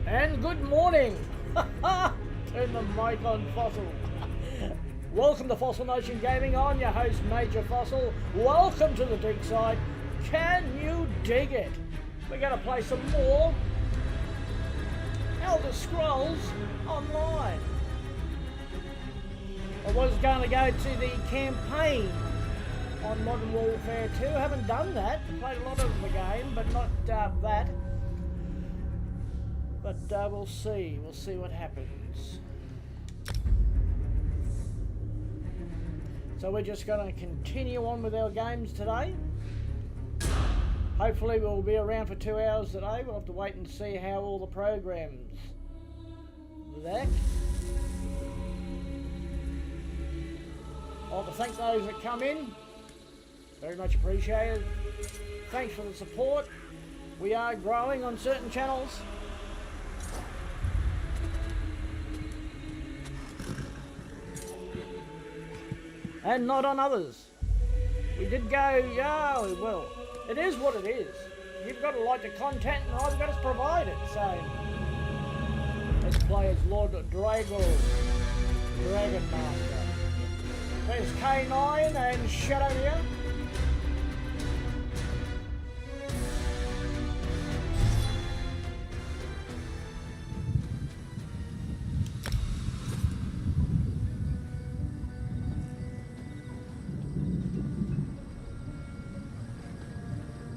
And good morning! Turn the mic on, Fossil. Welcome to Fossil Nation Gaming. I'm your host, Major Fossil. Welcome to the dig site. Can you dig it? We're going to play some more Elder Scrolls Online. I was going to go to the campaign on Modern Warfare 2. I haven't done that. Played a lot of the game, but not that. But we'll see. We'll see what happens. So we're just going to continue on with our games today. Hopefully we'll be around for 2 hours today. We'll have to wait and see how all the programs that. I want to thank those that come in. Very much appreciated. Thanks for the support. We are growing on certain channels. And not on others. We did go, yeah, we will. It is what it is. You've got to like the content and I've got to provide it. So, let's play as Lord Drago, Dragon Master. There's K9 and Shadow here.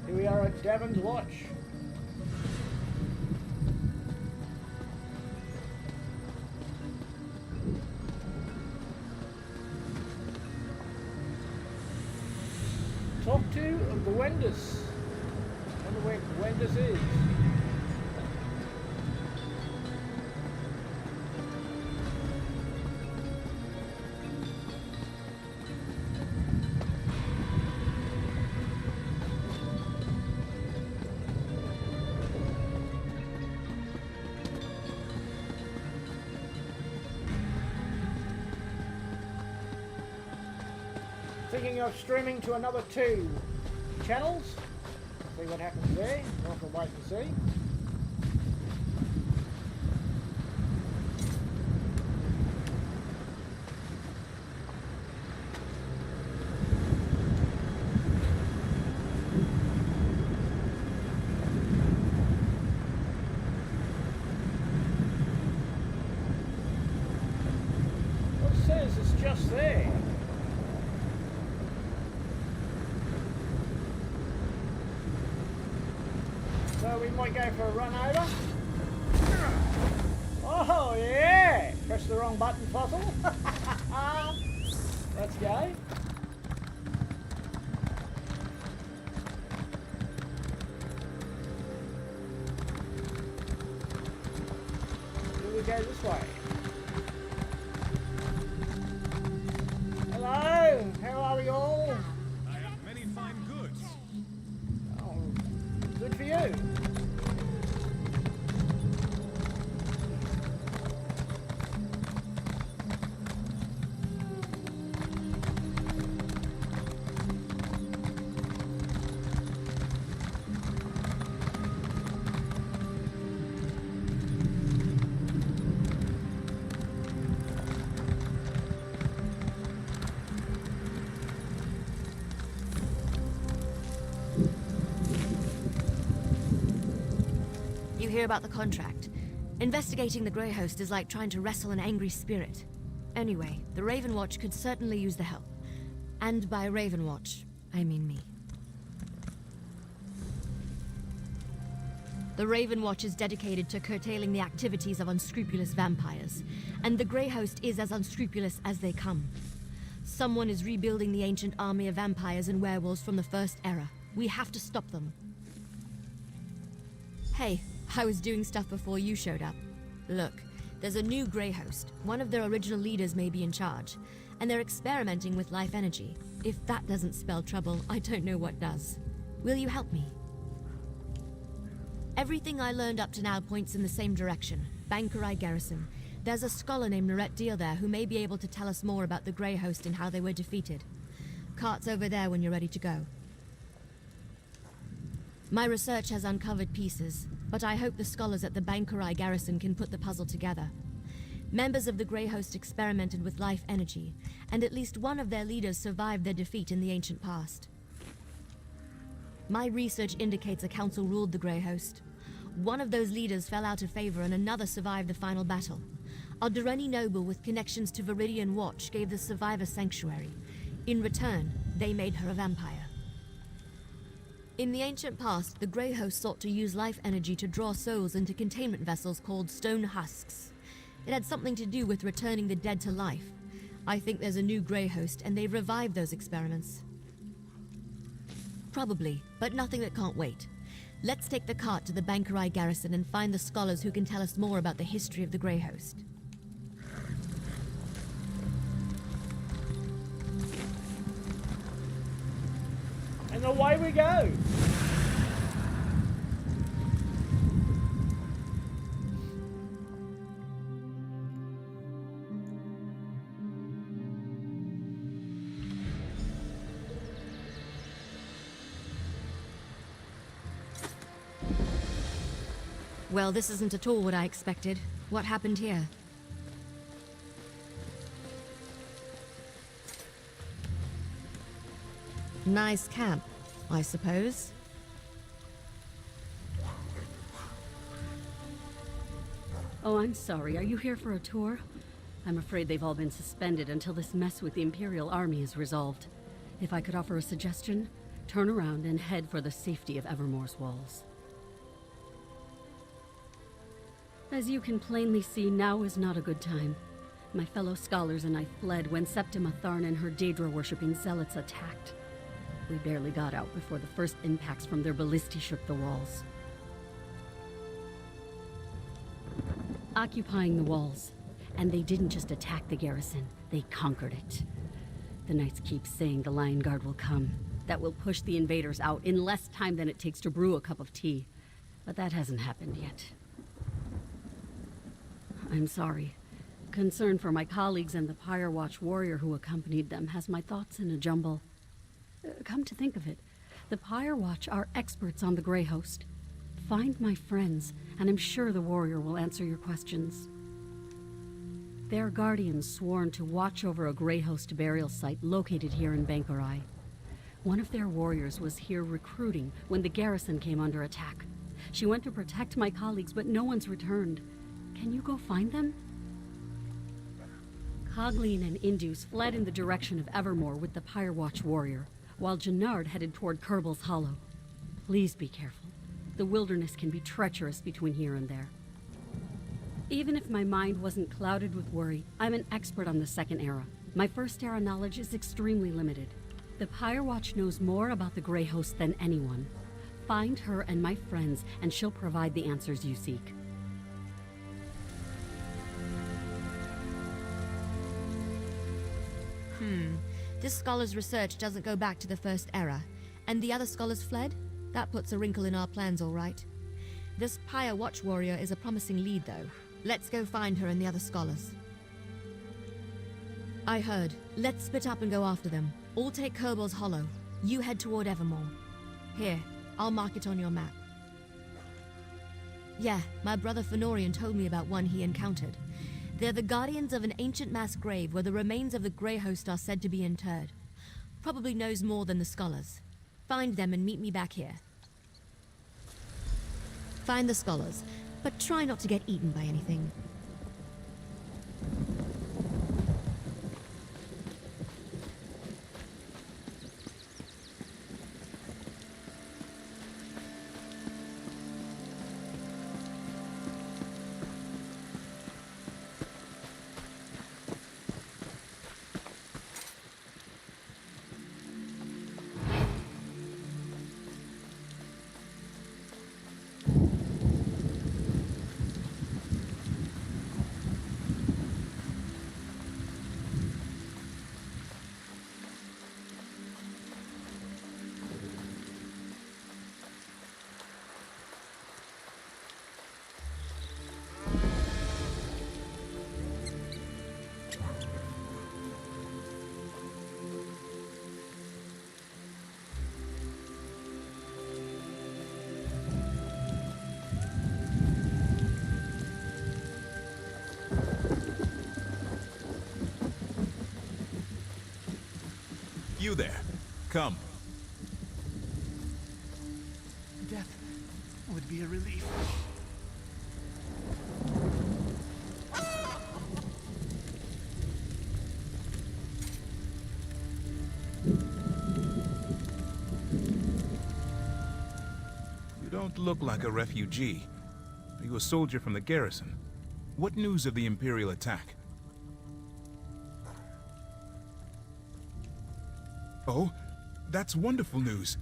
We are at Davon's Watch. Talk to Gwendis. I wonder where Gwendis is. Thinking of streaming to another 2 channels. See what happens there. We'll have to wait and see. What it says it's just there. So we might go for a run over. Oh yeah! Press the wrong button, Fossil. Let's go. Here we go this way. Hello, how are we all? I have many fine goods. Oh, good for you. You hear about the contract. Investigating the Grey Host is like trying to wrestle an angry spirit. Anyway, the Raven Watch could certainly use the help. And by Raven Watch, I mean me. The Raven Watch is dedicated to curtailing the activities of unscrupulous vampires, and the Grey Host is as unscrupulous as they come. Someone is rebuilding the ancient army of vampires and werewolves from the First Era. We have to stop them. Hey, I was doing stuff before you showed up. Look, there's a new Grey Host. One of their original leaders may be in charge, and they're experimenting with life energy. If that doesn't spell trouble, I don't know what does. Will you help me? Everything I learned up to now points in the same direction. Bankerai Garrison. There's a scholar named Norette Deal there who may be able to tell us more about the Grey Host and how they were defeated. Cart's over there when you're ready to go. My research has uncovered pieces. but I hope the scholars at the Bankarai garrison can put the puzzle together. Members of the Grey Host experimented with life energy, and at least one of their leaders survived their defeat in the ancient past. My research indicates a council ruled the Grey Host. One of those leaders fell out of favor and another survived the final battle. A Durrani noble with connections to Viridian Watch gave the survivor sanctuary. In return, they made her a vampire. In the ancient past, the Grey Host sought to use life energy to draw souls into containment vessels called stone husks. It had something to do with returning the dead to life. I think there's a new Grey Host, and they've revived those experiments. Probably, but nothing that can't wait. Let's take the cart to the Bankarai garrison and find the scholars who can tell us more about the history of the Grey Host. And away we go! Well, this isn't at all what I expected. What happened here? Nice camp, I suppose. Oh, I'm sorry. Are you here for a tour? I'm afraid they've all been suspended until this mess with the Imperial Army is resolved. If I could offer a suggestion, turn around and head for the safety of Evermore's walls. As you can plainly see, now is not a good time. My fellow scholars and I fled when Septima Tharn and her Daedra-worshipping zealots attacked. We barely got out before the first impacts from their ballistae shook the walls. Occupying the walls. And they didn't just attack the garrison, they conquered it. The Knights keep saying the Lion Guard will come, that will push the invaders out in less time than it takes to brew a cup of tea. But that hasn't happened yet. I'm sorry. Concern for my colleagues and the Pyre Watch warrior who accompanied them has my thoughts in a jumble. Come to think of it, the Pyre Watch are experts on the Grey Host. Find my friends, and I'm sure the warrior will answer your questions. They're guardians sworn to watch over a Grey Host burial site located here in Bankarai. One of their warriors was here recruiting when the garrison came under attack. She went to protect my colleagues, but no one's returned. Can you go find them? Cogleen and Indus fled in the direction of Evermore with the Pyre Watch warrior, while Jannard headed toward Kerbel's Hollow. Please be careful. The wilderness can be treacherous between here and there. Even if my mind wasn't clouded with worry, I'm an expert on the Second Era. My First Era knowledge is extremely limited. The Pyre Watch knows more about the Grey Host than anyone. Find her and my friends, and she'll provide the answers you seek. This scholar's research doesn't go back to the First Era. And the other scholars fled? That puts a wrinkle in our plans, all right. This Pyre Watch warrior is a promising lead, though. Let's go find her and the other scholars. I heard. Let's split up and go after them. All take Kerbel's Hollow. You head toward Evermore. Here, I'll mark it on your map. Yeah, my brother Fenorian told me about one he encountered. They're the guardians of an ancient mass grave where the remains of the Grey Host are said to be interred. Probably knows more than the scholars. Find them and meet me back here. Find the scholars, but try not to get eaten by anything. You there. Come. Death would be a relief. You don't look like a refugee. Are you a soldier from the garrison? What news of the Imperial attack? Oh, that's wonderful news.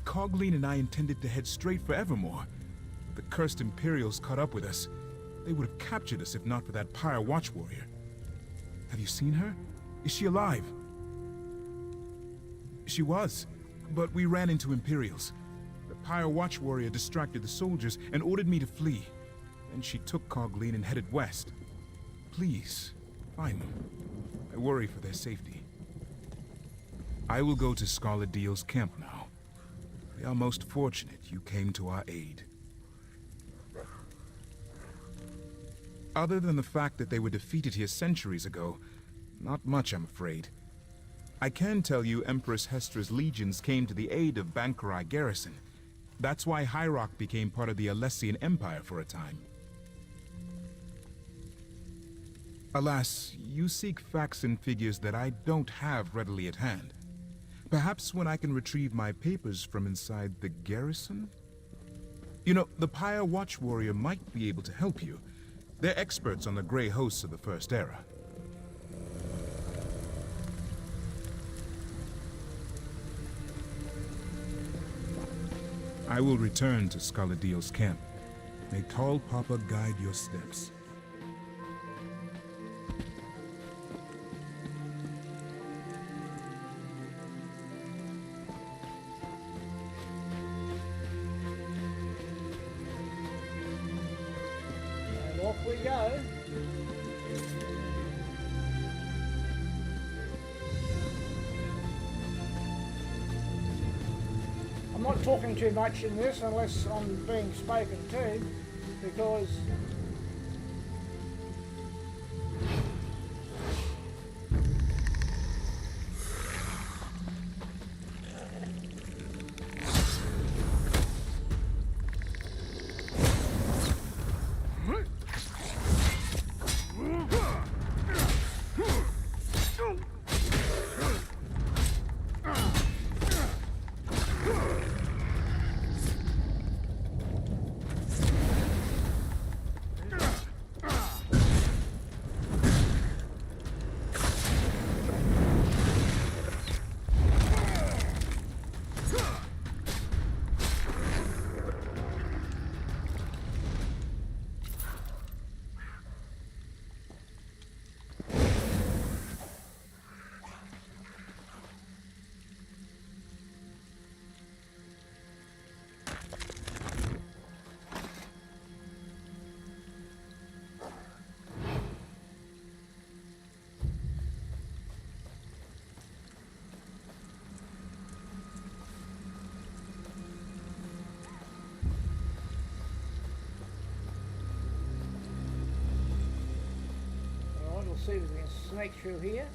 Cogleen and I intended to head straight for Evermore. The cursed Imperials caught up with us. They would have captured us if not for that Pyre Watch warrior. Have you seen her? Is she alive? She was, but we ran into Imperials. The Pyre Watch warrior distracted the soldiers and ordered me to flee. Then she took Cogleen and headed west. Please, find them. I worry for their safety. I will go to Scarlet Deal's camp now. We are most fortunate you came to our aid. Other than the fact that they were defeated here centuries ago, not much, I'm afraid. I can tell you Empress Hestra's legions came to the aid of Bankarai garrison. That's why Hyrok became part of the Alessian Empire for a time. Alas, you seek facts and figures that I don't have readily at hand. Perhaps when I can retrieve my papers from inside the garrison? You know, the Pyre Watch warrior might be able to help you. They're experts on the Grey hosts of the First Era. I will return to Scarlet Deal's camp. May Tall Papa guide your steps. And off we go. I'm not talking too much in this unless I'm being spoken to, because see if we can sneak through here.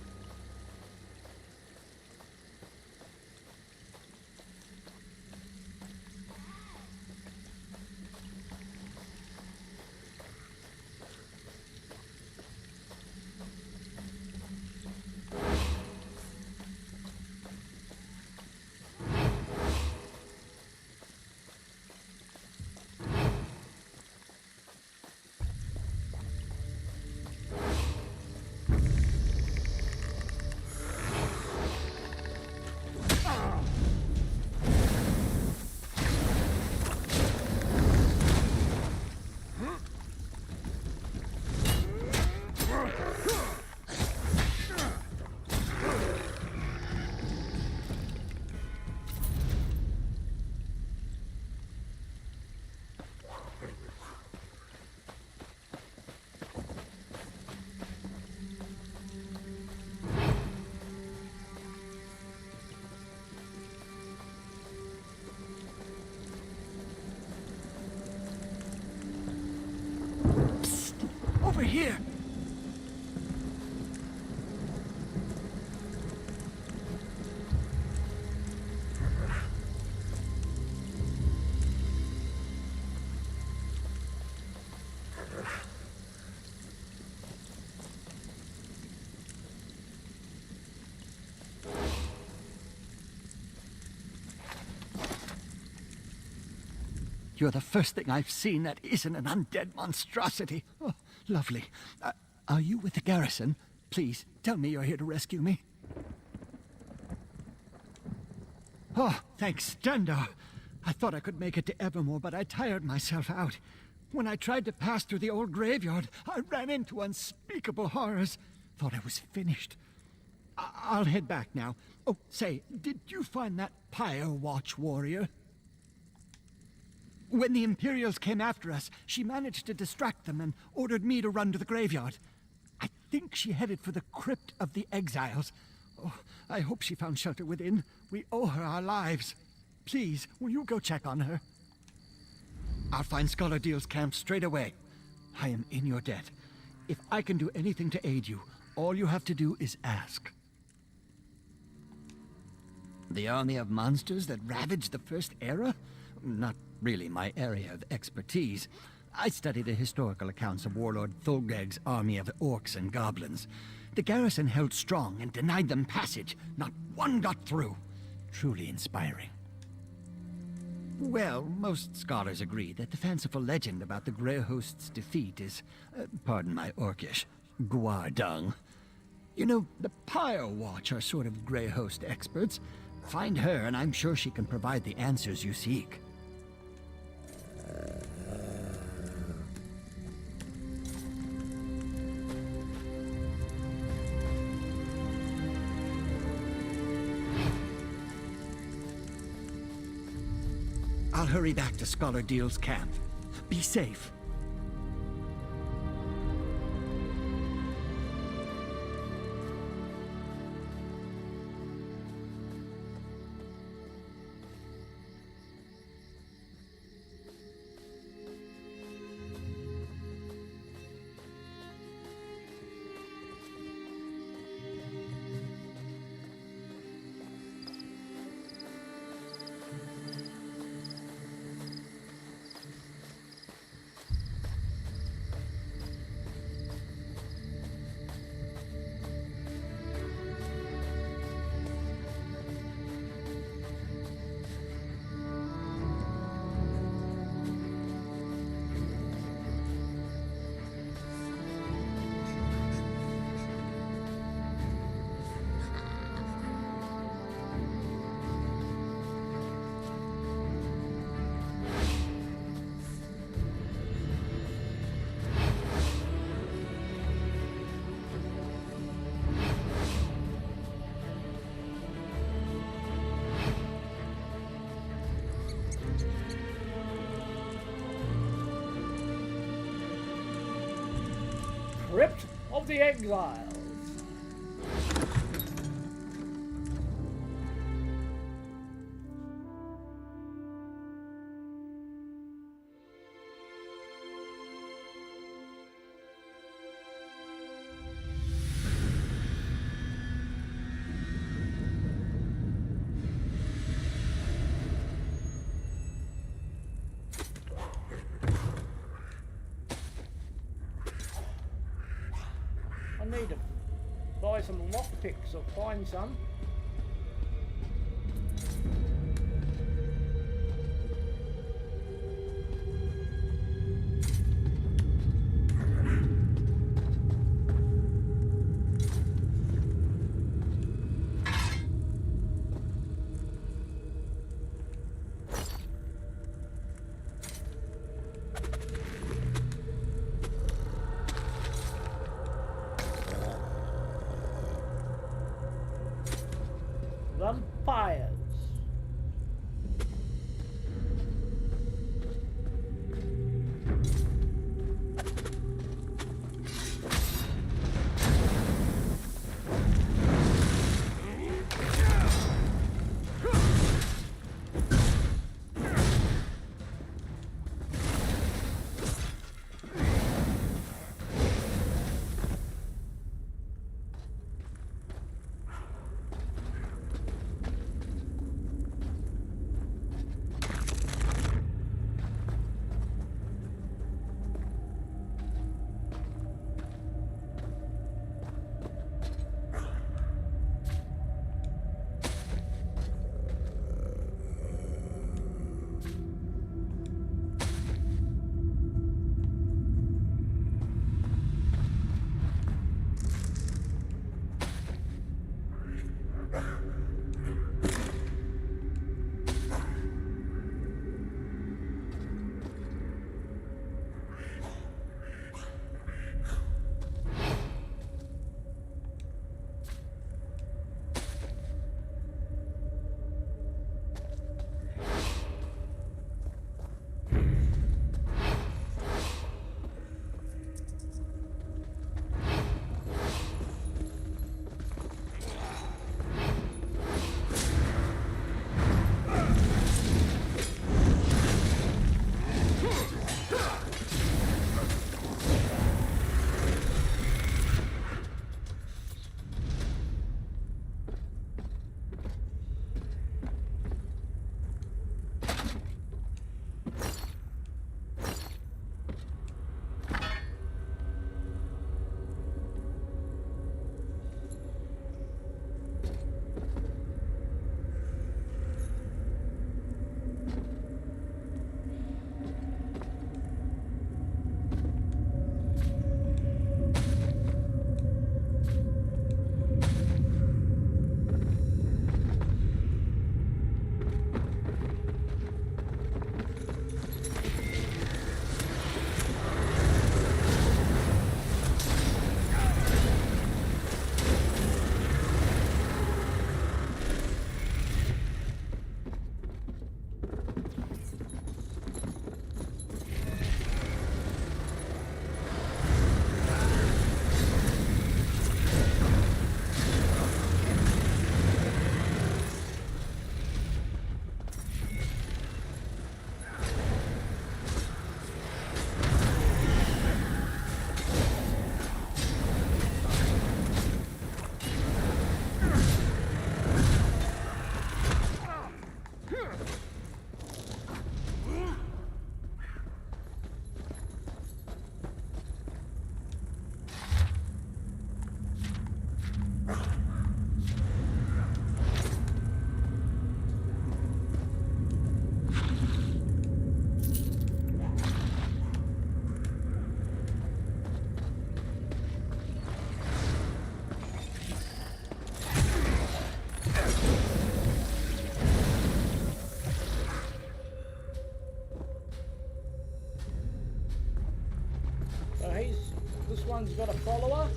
You're the first thing I've seen that isn't an undead monstrosity. Oh, lovely. Are you with the garrison? Please, tell me you're here to rescue me. Oh, thanks, Dundo. I thought I could make it to Evermore, but I tired myself out. When I tried to pass through the old graveyard, I ran into unspeakable horrors. Thought I was finished. I'll head back now. Oh, say, did you find that Pyre Watch warrior? When the Imperials came after us, she managed to distract them and ordered me to run to the graveyard. I think she headed for the Crypt of the Exiles. Oh, I hope she found shelter within. We owe her our lives. Please, will you go check on her? I'll find Scholar Deal's camp straight away. I am in your debt. If I can do anything to aid you, all you have to do is ask. The army of monsters that ravaged the First Era? Not really my area of expertise. I study the historical accounts of Warlord Thulgeg's army of orcs and goblins. The garrison held strong and denied them passage. Not one got through. Truly inspiring. Well, most scholars agree that the fanciful legend about the Grey Host's defeat is, pardon my orcish, guardung. You know, the Pyre Watch are sort of Grey Host experts. Find her, and I'm sure she can provide the answers you seek. I'll hurry back to Scholar Deal's camp. Be safe. Crypt of the Exiles. I need to buy some lockpicks or find some. Someone's got a follower.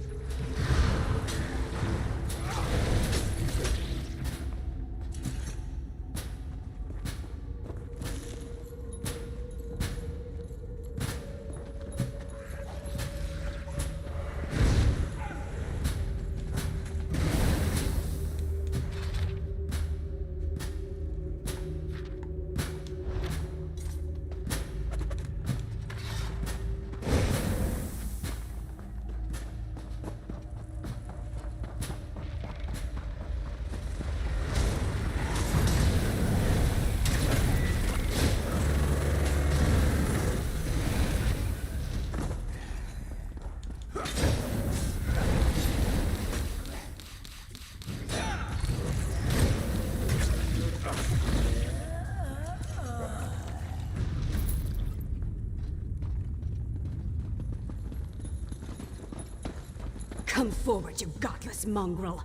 Come forward, you godless mongrel!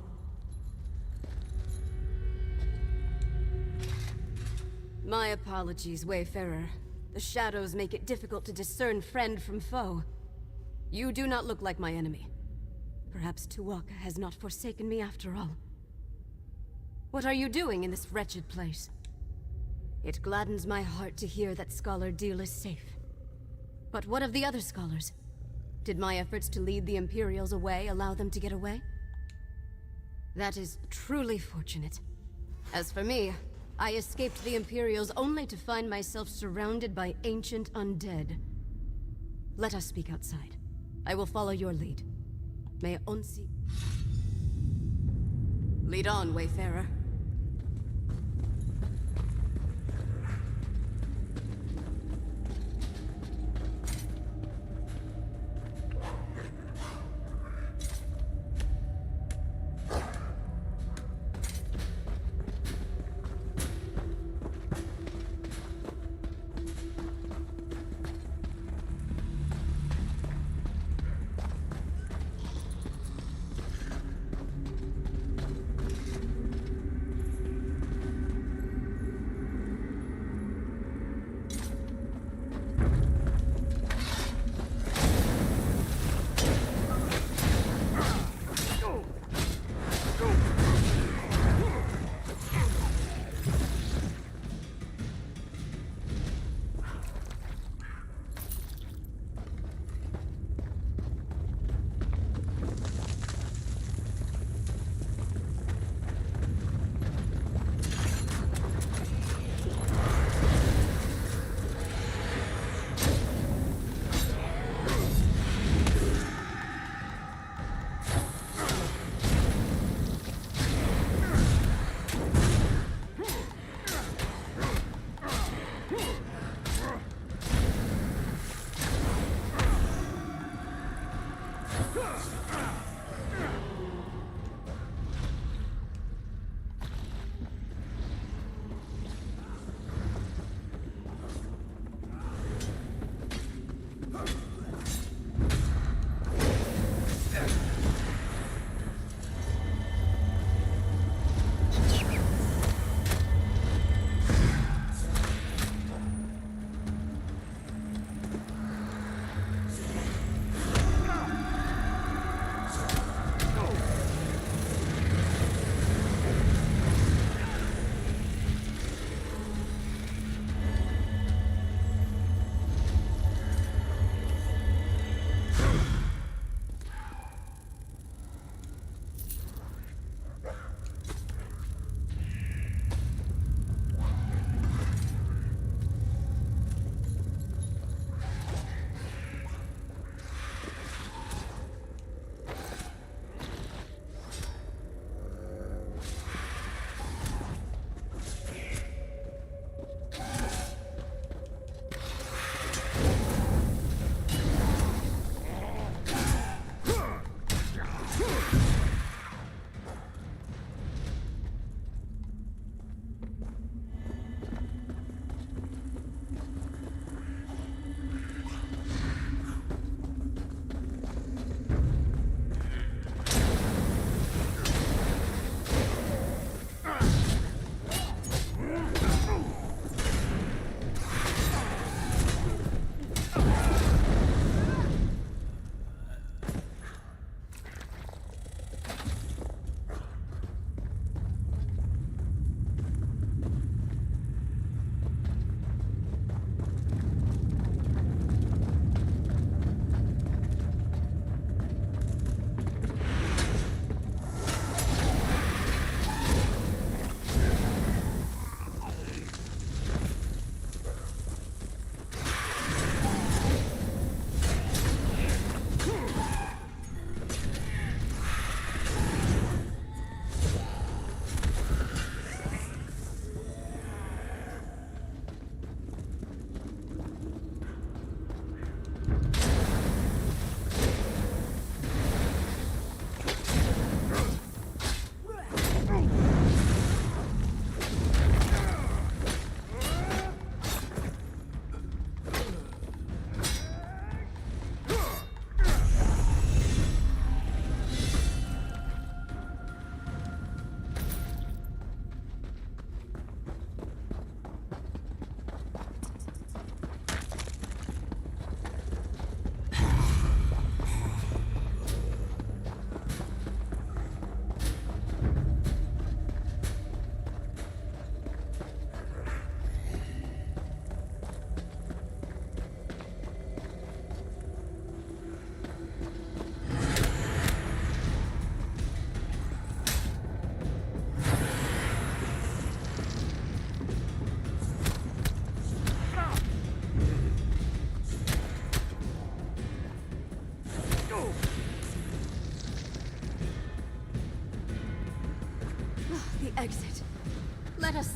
My apologies, Wayfarer. The shadows make it difficult to discern friend from foe. You do not look like my enemy. Perhaps Tuwaka has not forsaken me after all. What are you doing in this wretched place? It gladdens my heart to hear that Scholar Deal is safe. But what of the other scholars? Did my efforts to lead the Imperials away allow them to get away? That is truly fortunate. As for me, I escaped the Imperials only to find myself surrounded by ancient undead. Let us speak outside. I will follow your lead. May Onsi... Lead on, Wayfarer.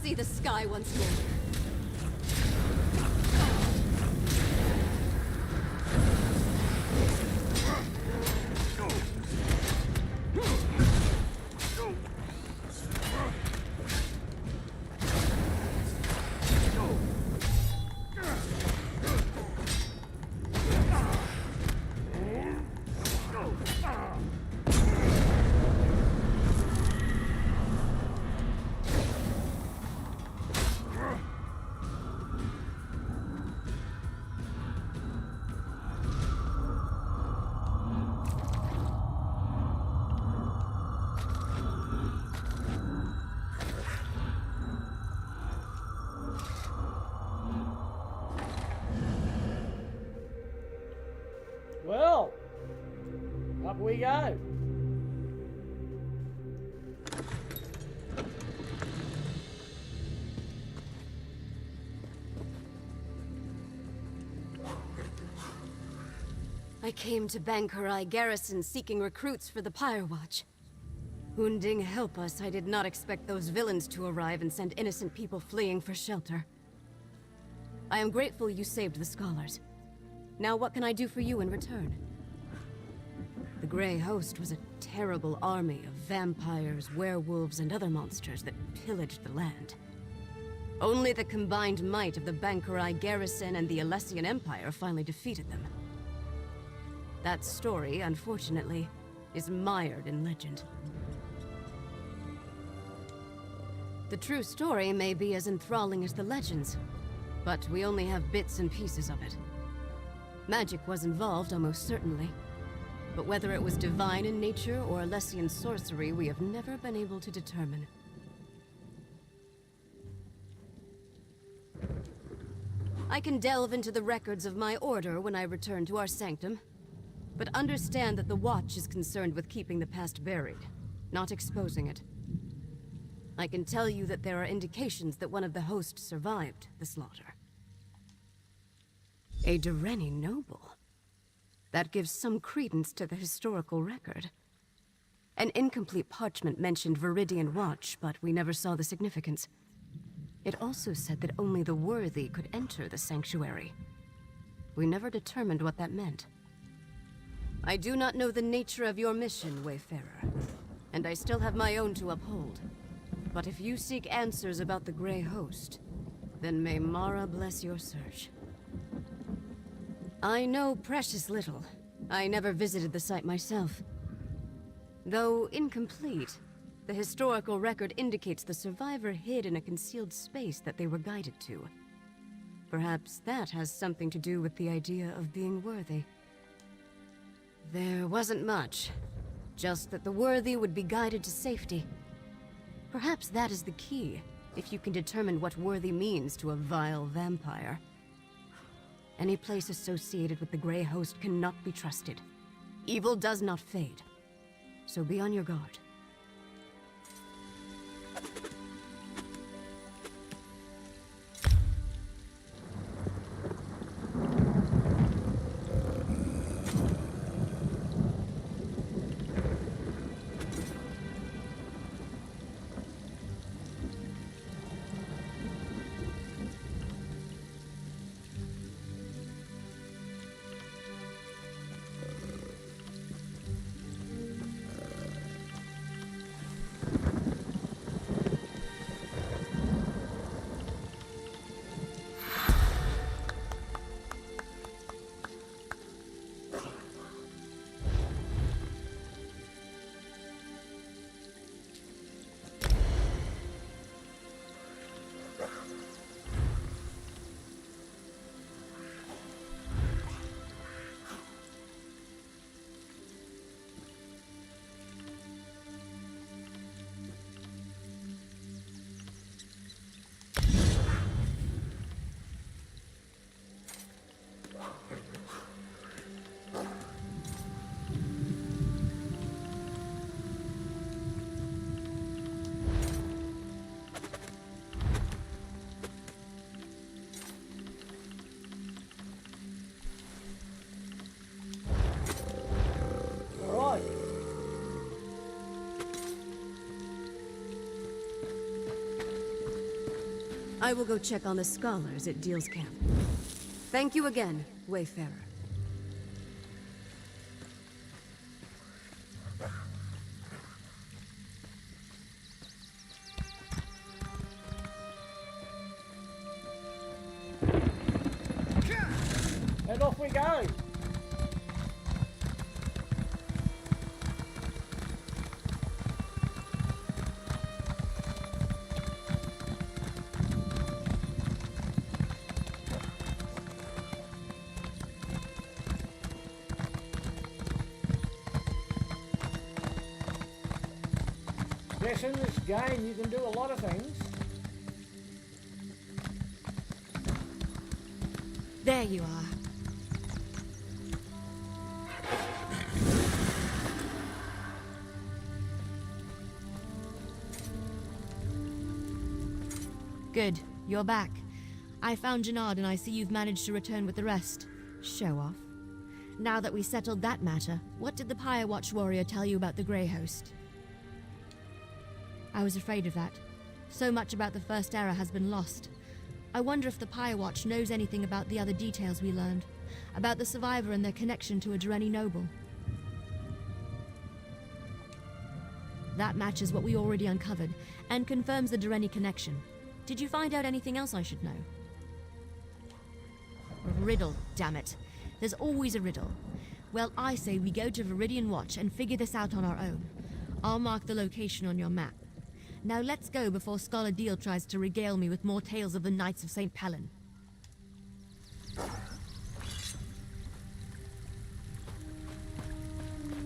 see the sky once more. Well, up we go. I came to Bankurai Garrison seeking recruits for the Pyre Watch. Hunding, help us. I did not expect those villains to arrive and send innocent people fleeing for shelter. I am grateful you saved the scholars. Now what can I do for you in return? The Grey Host was a terrible army of vampires, werewolves, and other monsters that pillaged the land. Only the combined might of the Bankurai Garrison and the Alessian Empire finally defeated them. That story, unfortunately, is mired in legend. The true story may be as enthralling as the legends, but we only have bits and pieces of it. Magic was involved, almost certainly. But whether it was divine in nature or Alessian sorcery, we have never been able to determine. I can delve into the records of my order when I return to our sanctum, but understand that the Watch is concerned with keeping the past buried, not exposing it. I can tell you that there are indications that one of the hosts survived the slaughter. A Dureni noble. That gives some credence to the historical record. An incomplete parchment mentioned Viridian Watch, but we never saw the significance. It also said that only the worthy could enter the sanctuary. We never determined what that meant. I do not know the nature of your mission, Wayfarer, and I still have my own to uphold. But if you seek answers about the Grey Host, then may Mara bless your search. I know precious little. I never visited the site myself. Though incomplete, the historical record indicates the survivor hid in a concealed space that they were guided to. Perhaps that has something to do with the idea of being worthy. There wasn't much. Just that the worthy would be guided to safety. Perhaps that is the key, if you can determine what worthy means to a vile vampire. Any place associated with the Grey Host cannot be trusted. Evil does not fade, so be on your guard. I will go check on the scholars at Deal's camp. Thank you again, Wayfarer. And off we go. Yes, in this game you can do a lot of things. There you are. Good, you're back. I found Jannard and I see you've managed to return with the rest. Show off. Now that we settled that matter, what did the Pyre Watch warrior tell you about the Grey Host? I was afraid of that. So much about the First Era has been lost. I wonder if the Pyre Watch knows anything about the other details we learned. About the survivor and their connection to a Dreni noble. That matches what we already uncovered, and confirms the Dreni connection. Did you find out anything else I should know? Riddle, damn it. There's always a riddle. Well, I say we go to Viridian Watch and figure this out on our own. I'll mark the location on your map. Now let's go before Scholar Deal tries to regale me with more tales of the Knights of St. Pellen.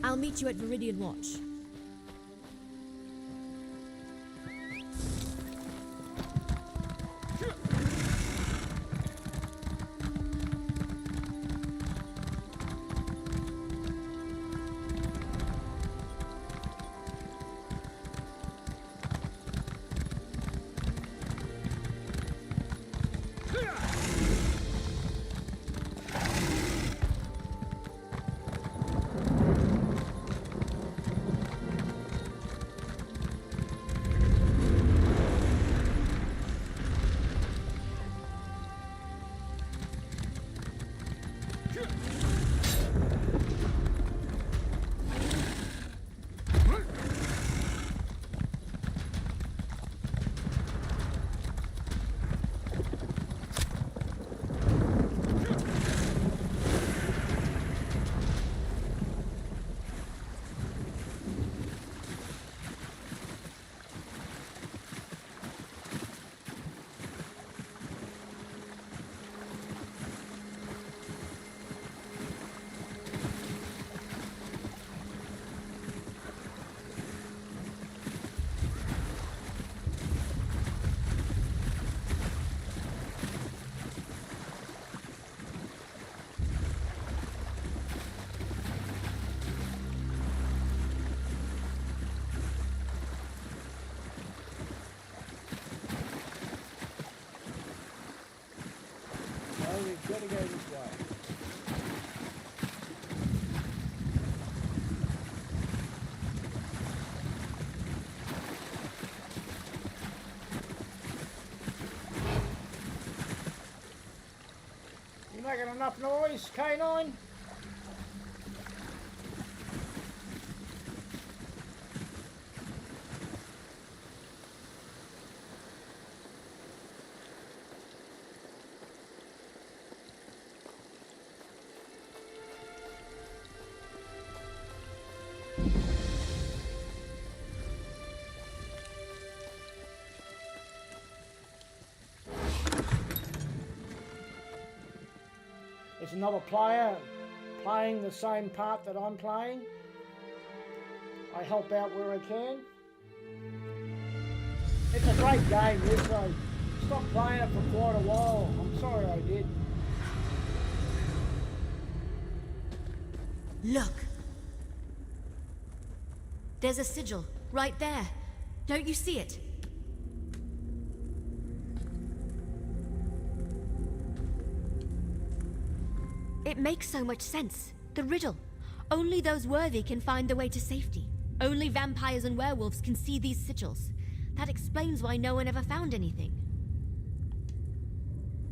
I'll meet you at Viridian Watch. We've got to go this way. You making enough noise, K9? There's another player playing the same part that I'm playing. I help out where I can. It's a great game, yes, I stopped playing it for quite a while. I'm sorry I did. Look! There's a sigil, right there. Don't you see it? It makes so much sense. The riddle. Only those worthy can find the way to safety. Only vampires and werewolves can see these sigils. That explains why no one ever found anything.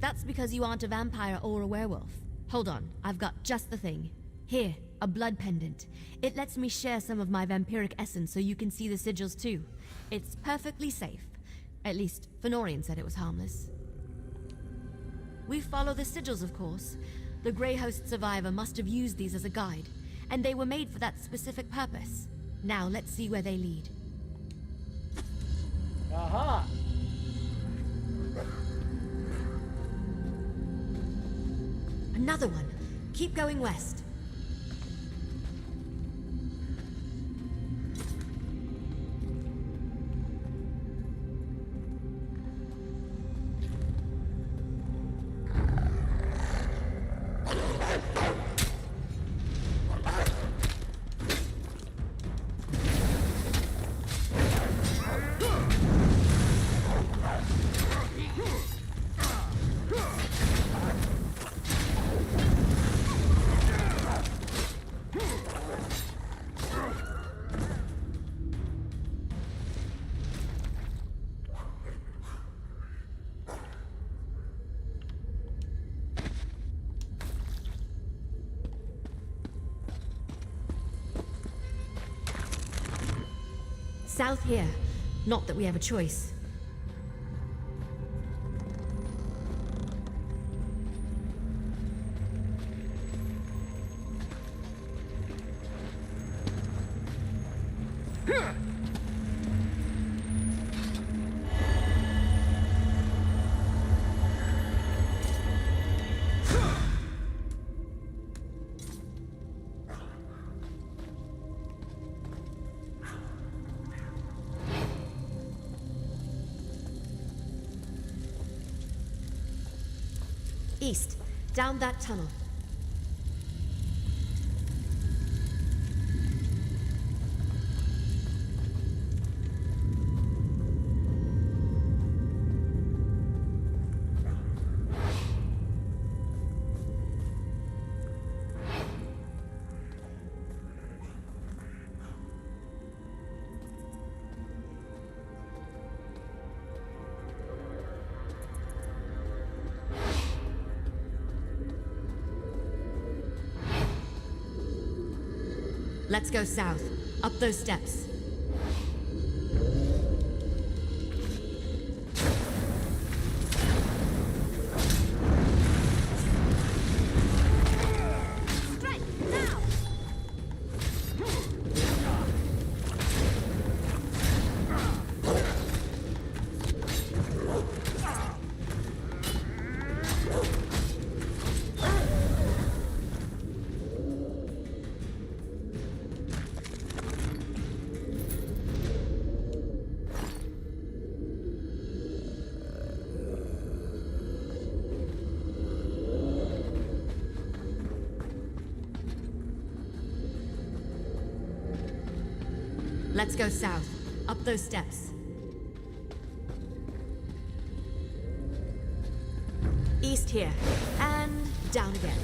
That's because you aren't a vampire or a werewolf. Hold on, I've got just the thing. Here, a blood pendant. It lets me share some of my vampiric essence so you can see the sigils too. It's perfectly safe. At least, Fenorian said it was harmless. We follow the sigils, of course. The Grey Host survivor must have used these as a guide, and they were made for that specific purpose. Now, let's see where they lead. Aha! Another one. Keep going west. South here. Not that we have a choice. East, down that tunnel. Let's go south, up those steps. Let's go south, up those steps. East here, and down again.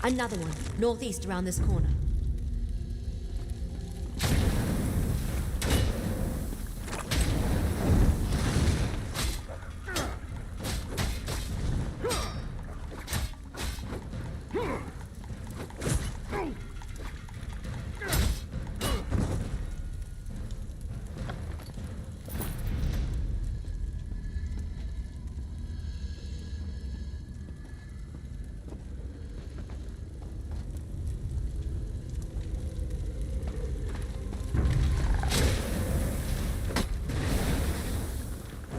Another one, northeast around this corner.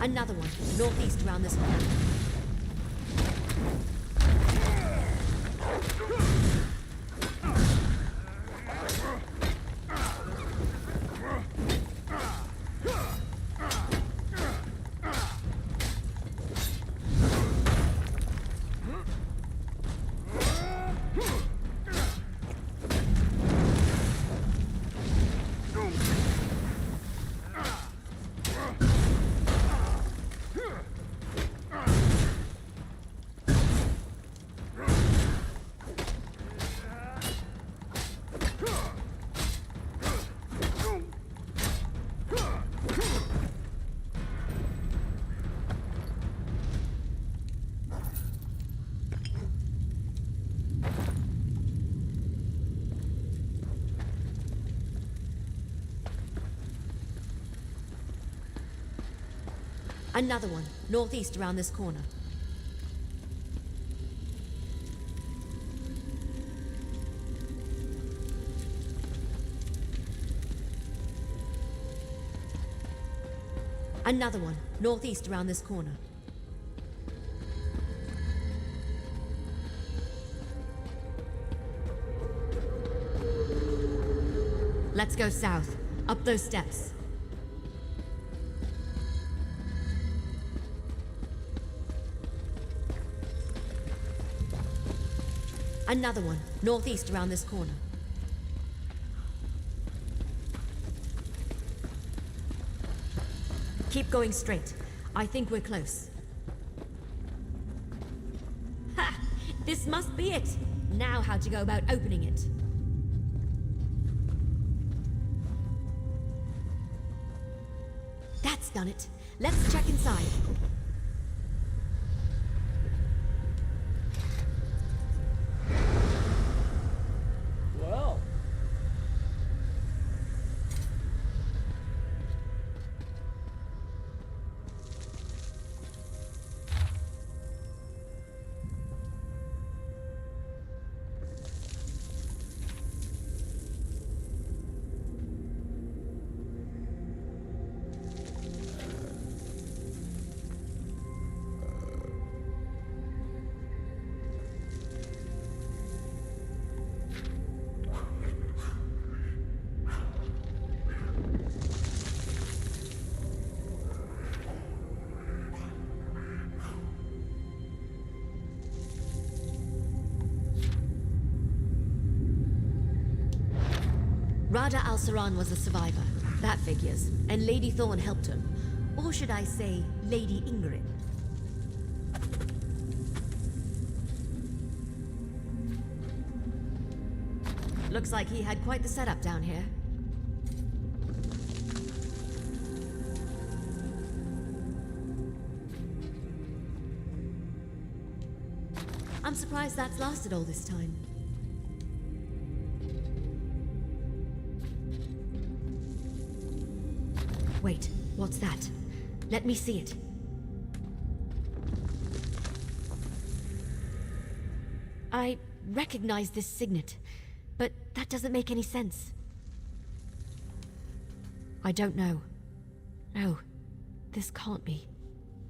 Another one, northeast around this corner. Another one, northeast around this corner. Another one, northeast around this corner. Let's go south, up those steps. Another one, northeast around this corner. Keep going straight. I think we're close. Ha! This must be it! Now how to go about opening it. That's done it. Let's check inside. Well. Rada al-Saran was a survivor. That figures. And Lady Thorn helped him. Or should I say, Lady Ingrid. Looks like he had quite the setup down here. I'm surprised that's lasted all this time. Wait, what's that? Let me see it. I recognize this signet, but that doesn't make any sense. I don't know. No, this can't be.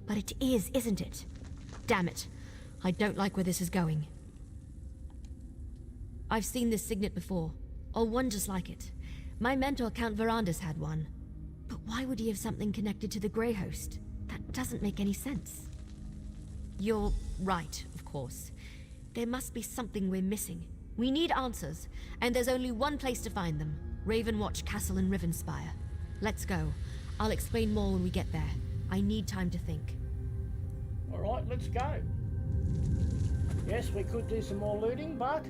But it is, isn't it? Damn it. I don't like where this is going. I've seen this signet before, or one just like it. My mentor, Count Verandas, had one. But why would he have something connected to the Grey Host? That doesn't make any sense. You're right, of course. There must be something we're missing. We need answers, and there's only one place to find them. Ravenwatch Castle in Rivenspire. Let's go. I'll explain more when we get there. I need time to think. Alright, let's go. Yes, we could do some more looting, but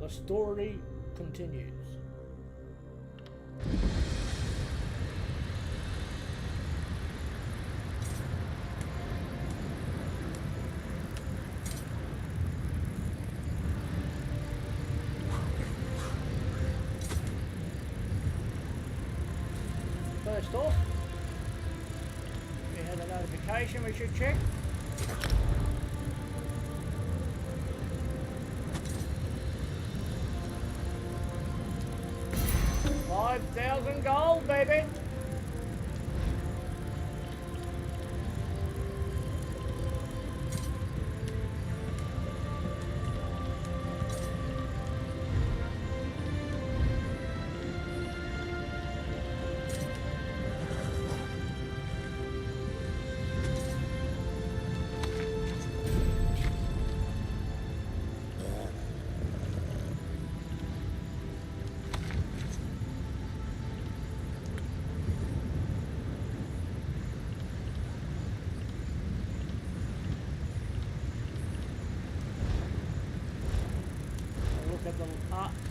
the story continues. First off, we had a notification we should check. $5,000 gold, baby.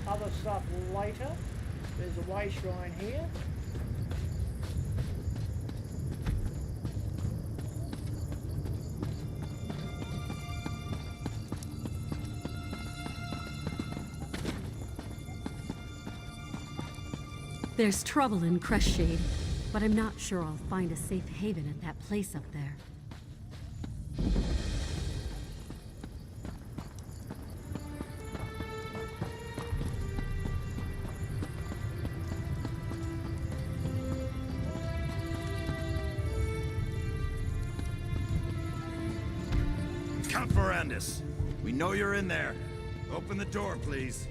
other stuff later. There's a way shrine here. There's trouble in Crestshade, but I'm not sure I'll find a safe haven at that place up there. Count Verandis, we know you're in there. Open the door, please.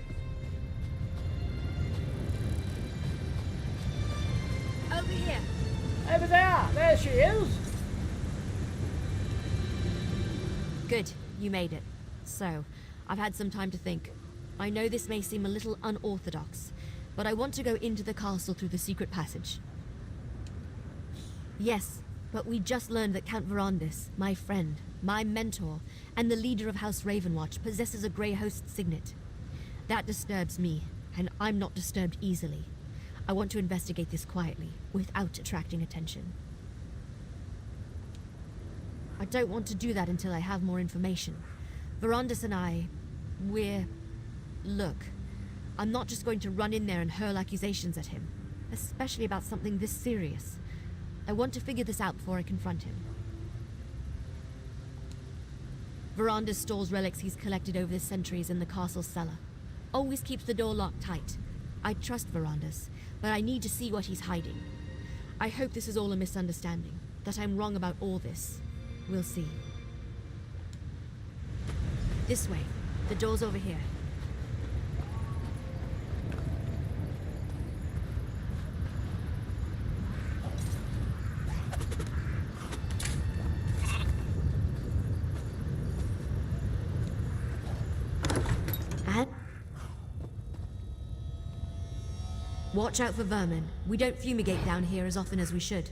Over here. Over there! There she is! Good, you made it. So, I've had some time to think. I know this may seem a little unorthodox, but I want to go into the castle through the secret passage. Yes, but we just learned that Count Verandis, my friend, my mentor, and the leader of House Ravenwatch possesses a Grey Host signet. That disturbs me, and I'm not disturbed easily. I want to investigate this quietly, without attracting attention. I don't want to do that until I have more information. Verandis and Look, I'm not just going to run in there and hurl accusations at him, especially about something this serious. I want to figure this out before I confront him. Verandis stores relics he's collected over the centuries in the castle's cellar. Always keeps the door locked tight. I trust Verandis, but I need to see what he's hiding. I hope this is all a misunderstanding, that I'm wrong about all this. We'll see. This way. The door's over here. And? Watch out for vermin. We don't fumigate down here as often as we should.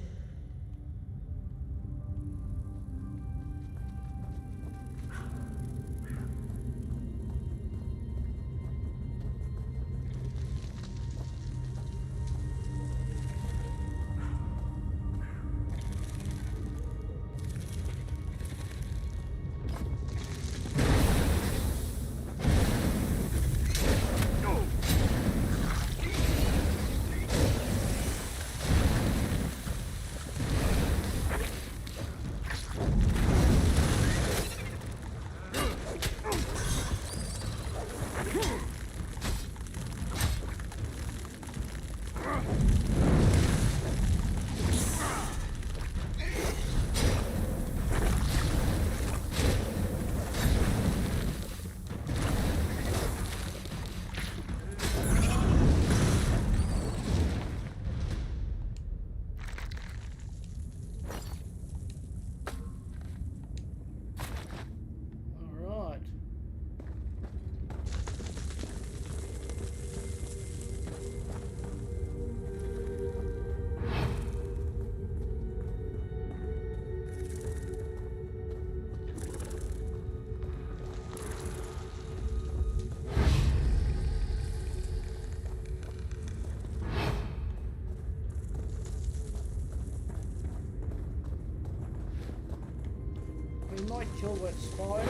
We might kill that spider.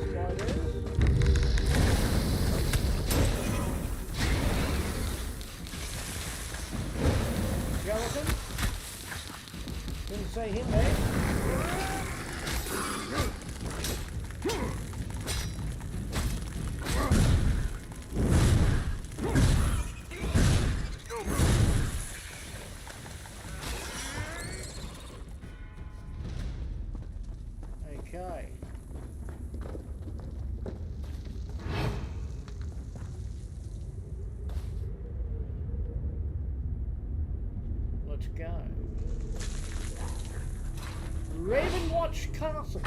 Spiders. Skeleton. Didn't see him there. Okay. Let's go. Ravenwatch Castle.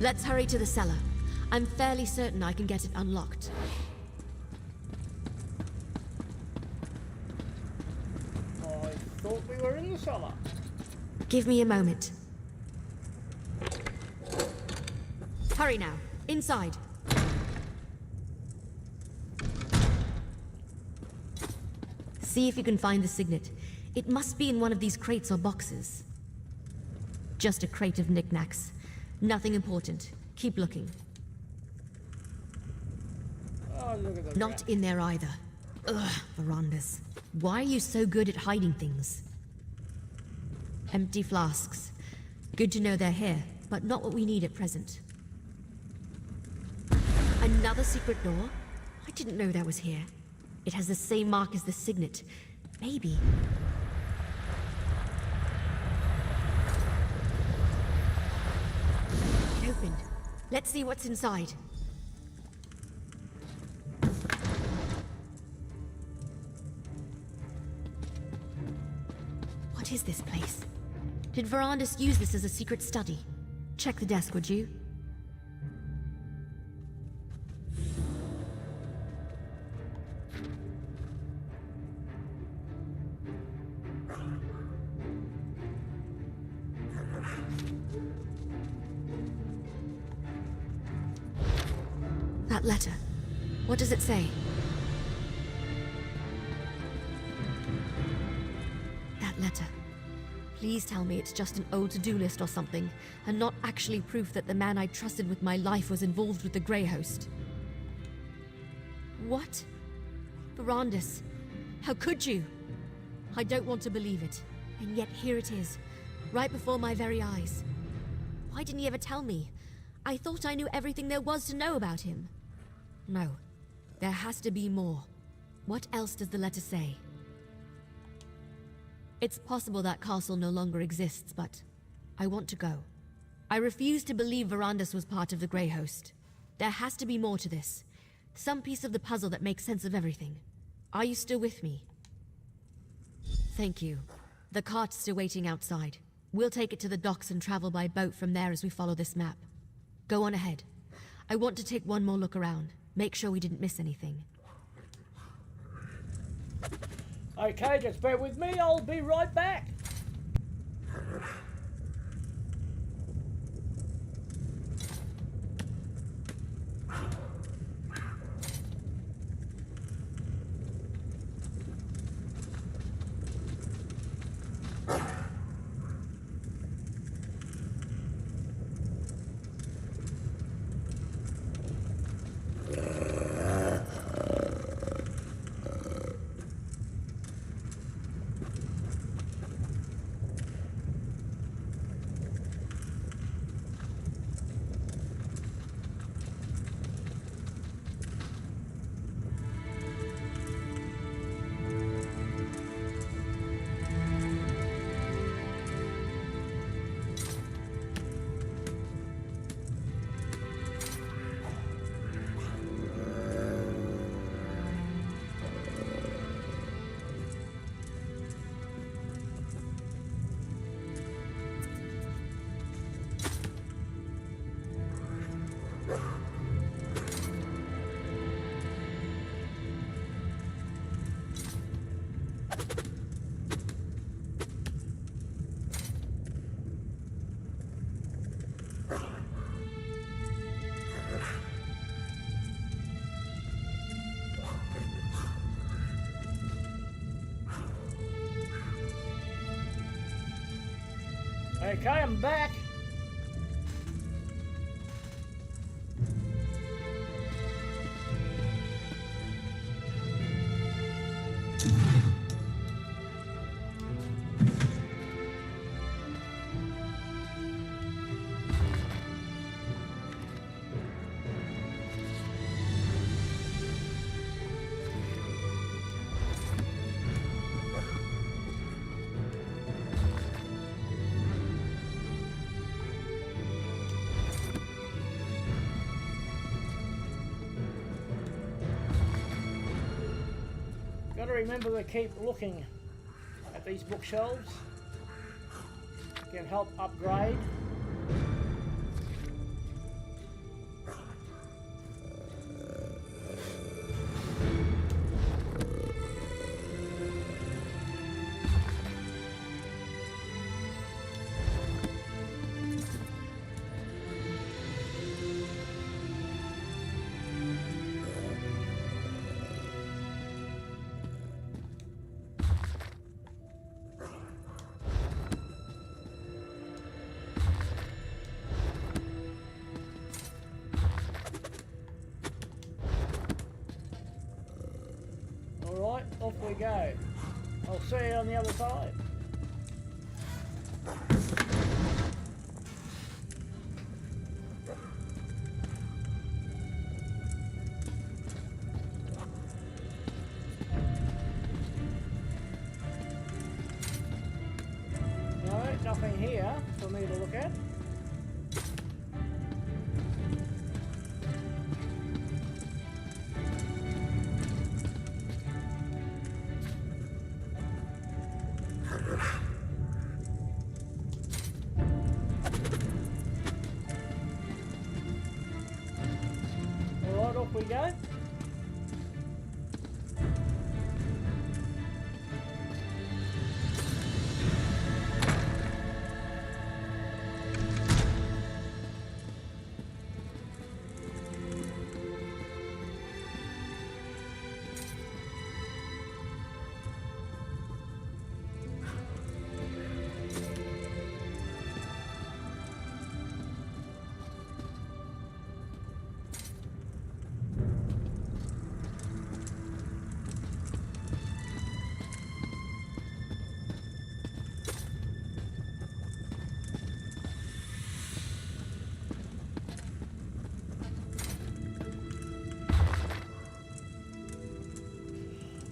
Let's hurry to the cellar. I'm fairly certain I can get it unlocked. I thought we were in the cellar. Give me a moment. Hurry now. Inside. See if you can find the signet. It must be in one of these crates or boxes. Just a crate of knickknacks. Nothing important. Keep looking. Oh, look at the Not rat. in there either. Ugh, verandas. Why are you so good at hiding things? Empty flasks. Good to know they're here, but not what we need at present. Another secret door? I didn't know that was here. It has the same mark as the signet. Maybe. It opened. Let's see what's inside. What is this place? Did Verandis use this as a secret study? Check the desk, would you? That letter. What does it say? That letter. Please tell me it's just an old to-do list or something, and not actually proof that the man I trusted with my life was involved with the Grey Host. What? Verandis, how could you? I don't want to believe it, and yet here it is, right before my very eyes. Why didn't he ever tell me? I thought I knew everything there was to know about him. No, there has to be more. What else does the letter say? It's possible that castle no longer exists, but I want to go. I refuse to believe Verandis was part of the Grey Host. There has to be more to this. Some piece of the puzzle that makes sense of everything. Are you still with me? Thank you. The cart's still waiting outside. We'll take it to the docks and travel by boat from there as we follow this map. Go on ahead. I want to take one more look around. Make sure we didn't miss anything. Okay, just bear with me, I'll be right back. Okay, I'm back. Got to remember to keep looking at these bookshelves. Can help upgrade. Alright, off we go. I'll see you on the other side. No, nothing here for me to look at. Alright, off we go.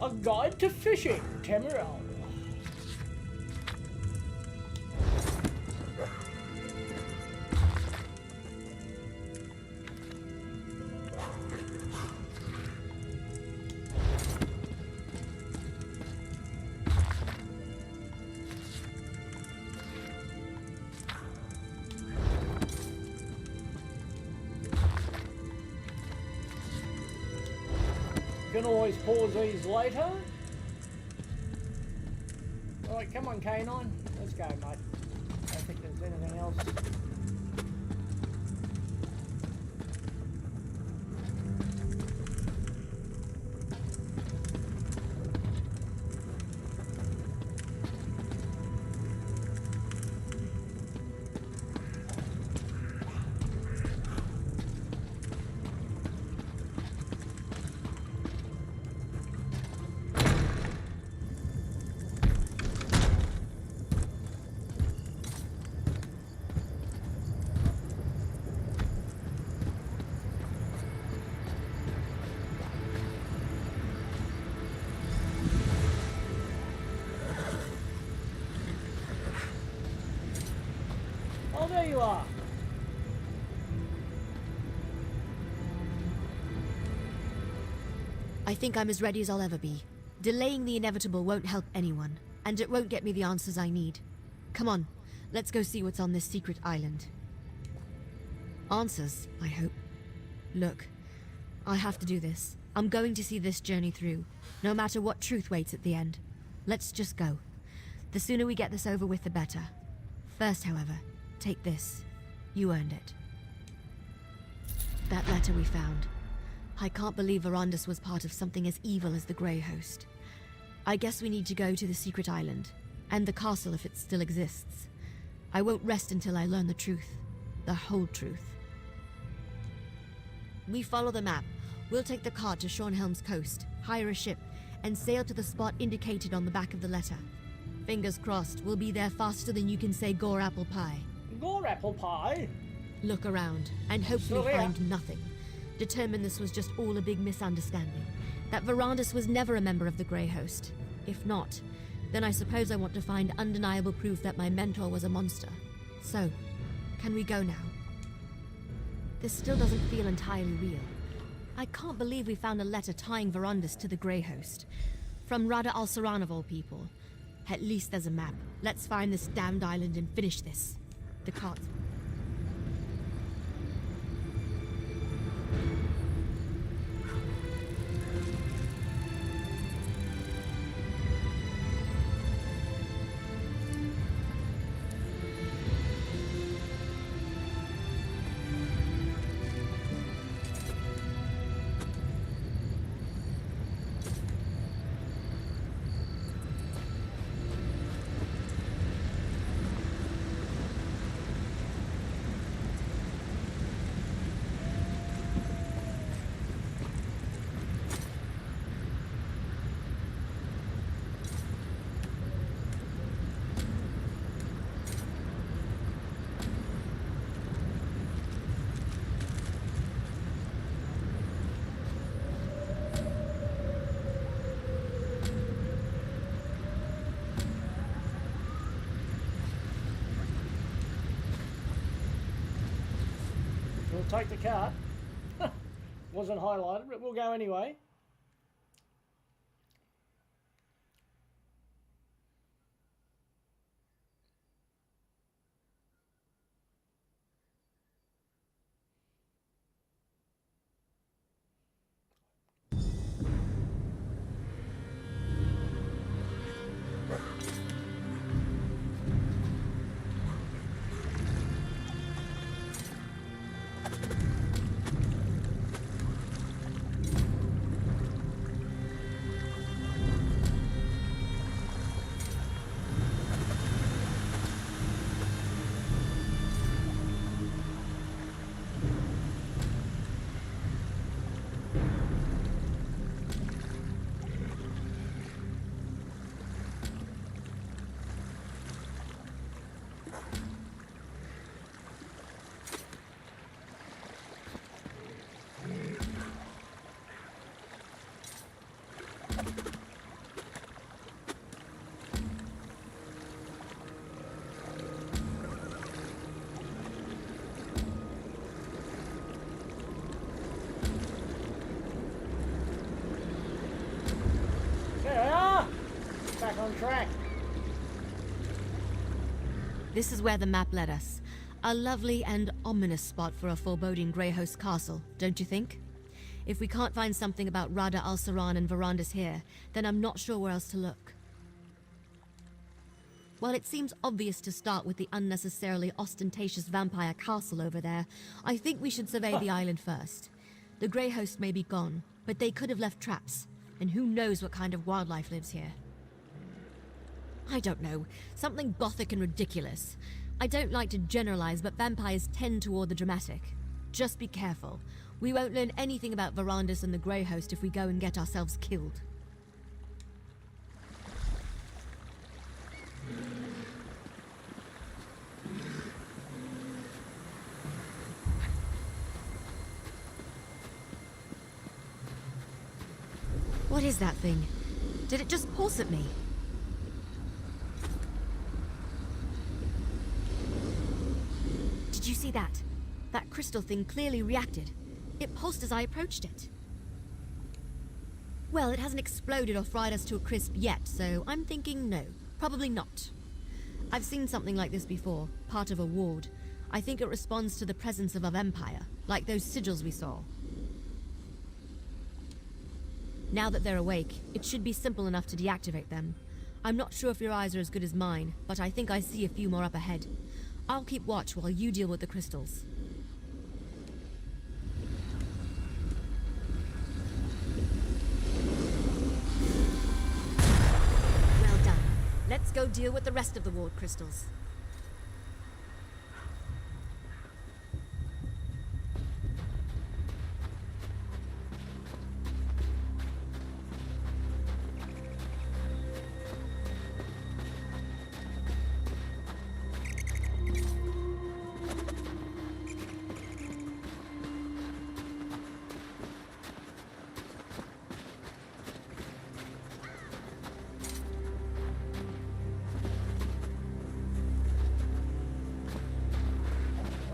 A guide to fishing, Temeral. Can always pause these later. Alright, come on, Canine. Let's go, mate. I don't think there's anything else. Oh, there you are. I think I'm as ready as I'll ever be. Delaying the inevitable won't help anyone, and it won't get me the answers I need. Come on, let's go see what's on this secret island. Answers, I hope. Look, I have to do this. I'm going to see this journey through, no matter what truth waits at the end. Let's just go. The sooner we get this over with, the better. First, however, take this. You earned it. That letter we found. I can't believe Verandis was part of something as evil as the Grey Host. I guess we need to go to the secret island, and the castle if it still exists. I won't rest until I learn the truth. The whole truth. We follow the map. We'll take the cart to Shornhelm's coast, hire a ship, and sail to the spot indicated on the back of the letter. Fingers crossed, we'll be there faster than you can say gore apple pie. Gore apple pie? Look around, and hopefully Still here. find nothing. Determine this was just all a big misunderstanding. That Verandis was never a member of the Grey Host. If not, then I suppose I want to find undeniable proof that my mentor was a monster. So, can we go now? This still doesn't feel entirely real. I can't believe we found a letter tying Verandis to the Grey Host. From Rada al-Saran of all people. At least there's a map. Let's find this damned island and finish this. The cart. take the cart. Wasn't highlighted, but we'll go anyway. There we are! Back on track. This is where the map led us. A lovely and ominous spot for a foreboding Greyhost castle, don't you think? If we can't find something about Rada al-Saran and Verandis here, then I'm not sure where else to look. While it seems obvious to start with the unnecessarily ostentatious vampire castle over there, I think we should survey the island first. The Greyhost may be gone, but they could have left traps, and who knows what kind of wildlife lives here. I don't know, something gothic and ridiculous. I don't like to generalize, but vampires tend toward the dramatic. Just be careful. We won't learn anything about Verandis and the Greyhost if we go and get ourselves killed. What is that thing? Did it just pulse at me? Did you see that? That crystal thing clearly reacted. It pulsed as I approached it. Well, it hasn't exploded or fried us to a crisp yet, so I'm thinking no, probably not. I've seen something like this before, part of a ward. I think it responds to the presence of a vampire, like those sigils we saw. Now that they're awake, it should be simple enough to deactivate them. I'm not sure if your eyes are as good as mine, but I think I see a few more up ahead. I'll keep watch while you deal with the crystals. Well done. Let's go deal with the rest of the ward crystals.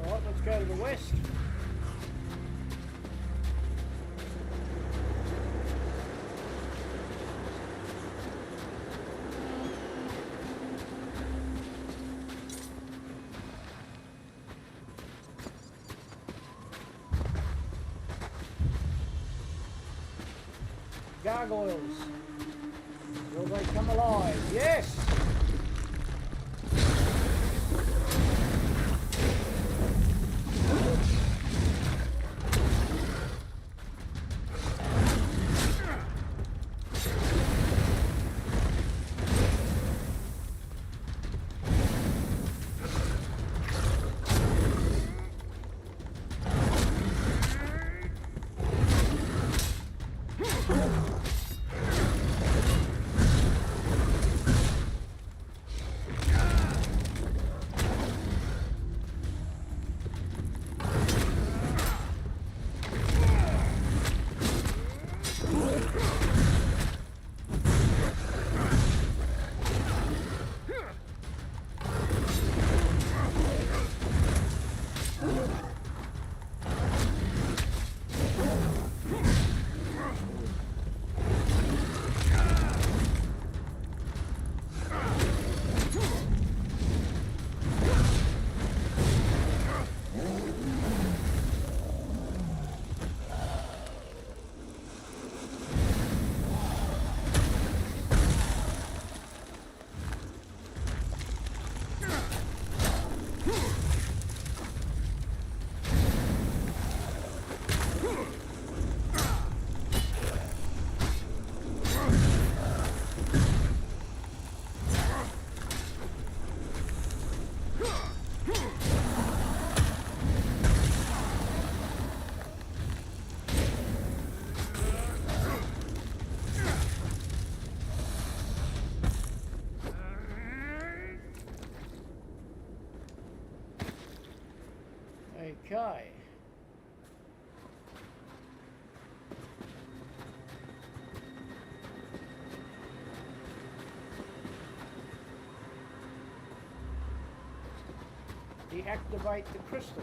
Alright, let's go to the west. Gargoyles. Will they come alive? Yes! Okay. Deactivate the crystal.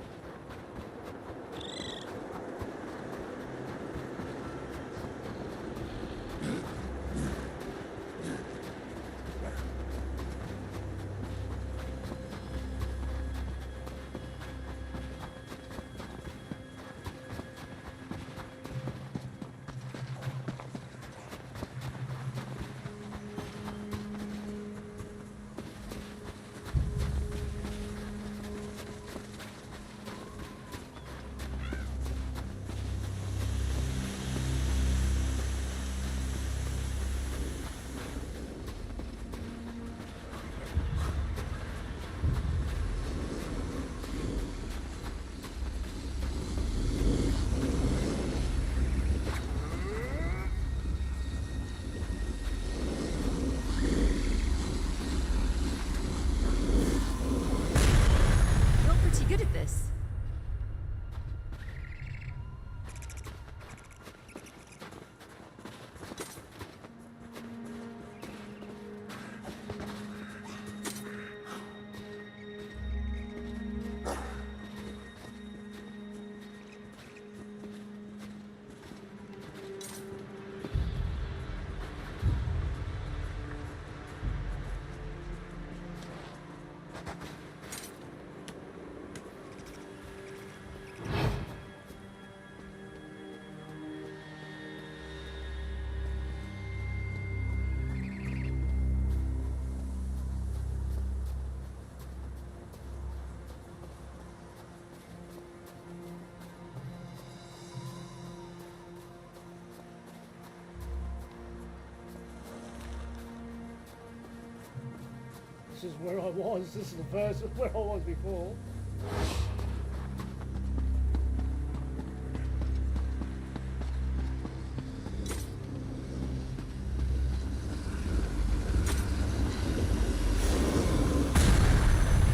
You're pretty good at this. This is where I was. This is the first where I was before.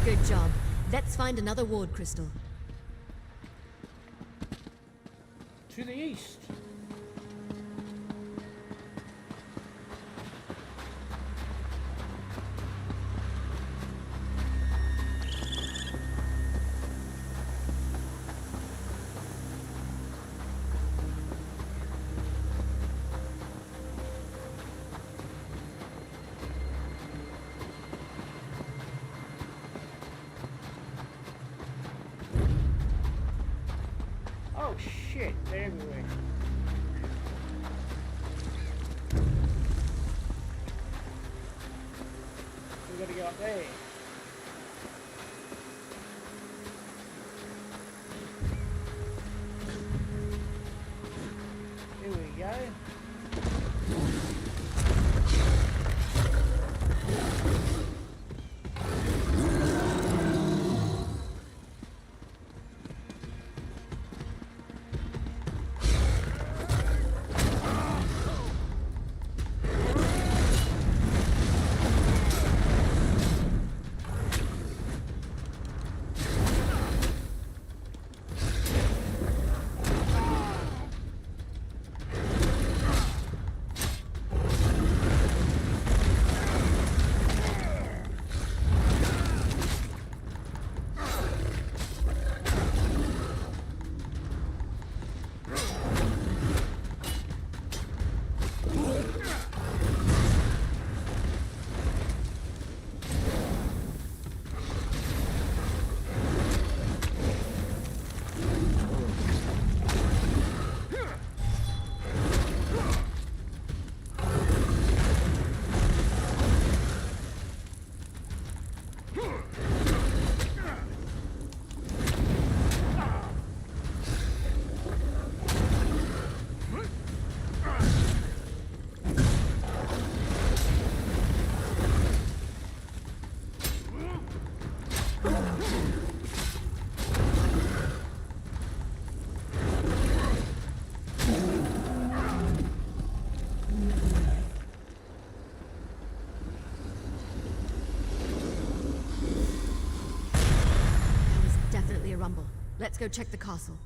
Good job. Let's find another ward crystal. To the east. Oh shit, they're everywhere. We gotta go up there. Here we go. Let's go check the castle.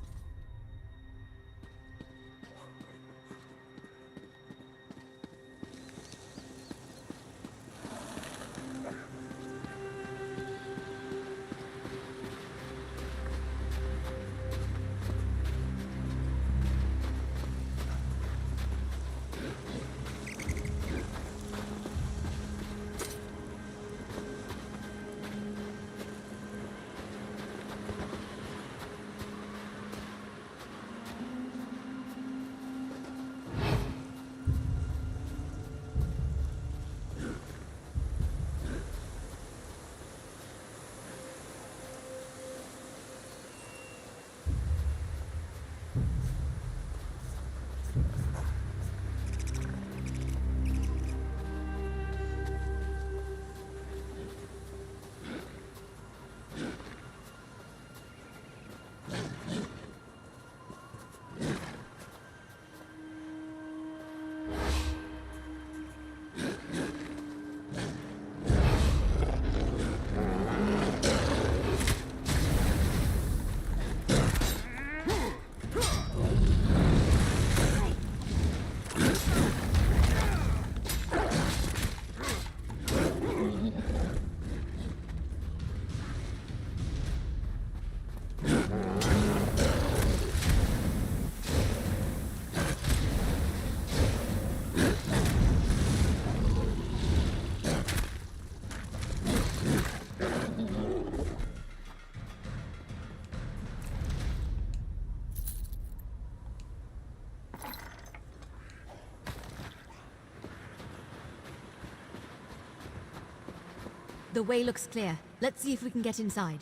The way looks clear. Let's see if we can get inside.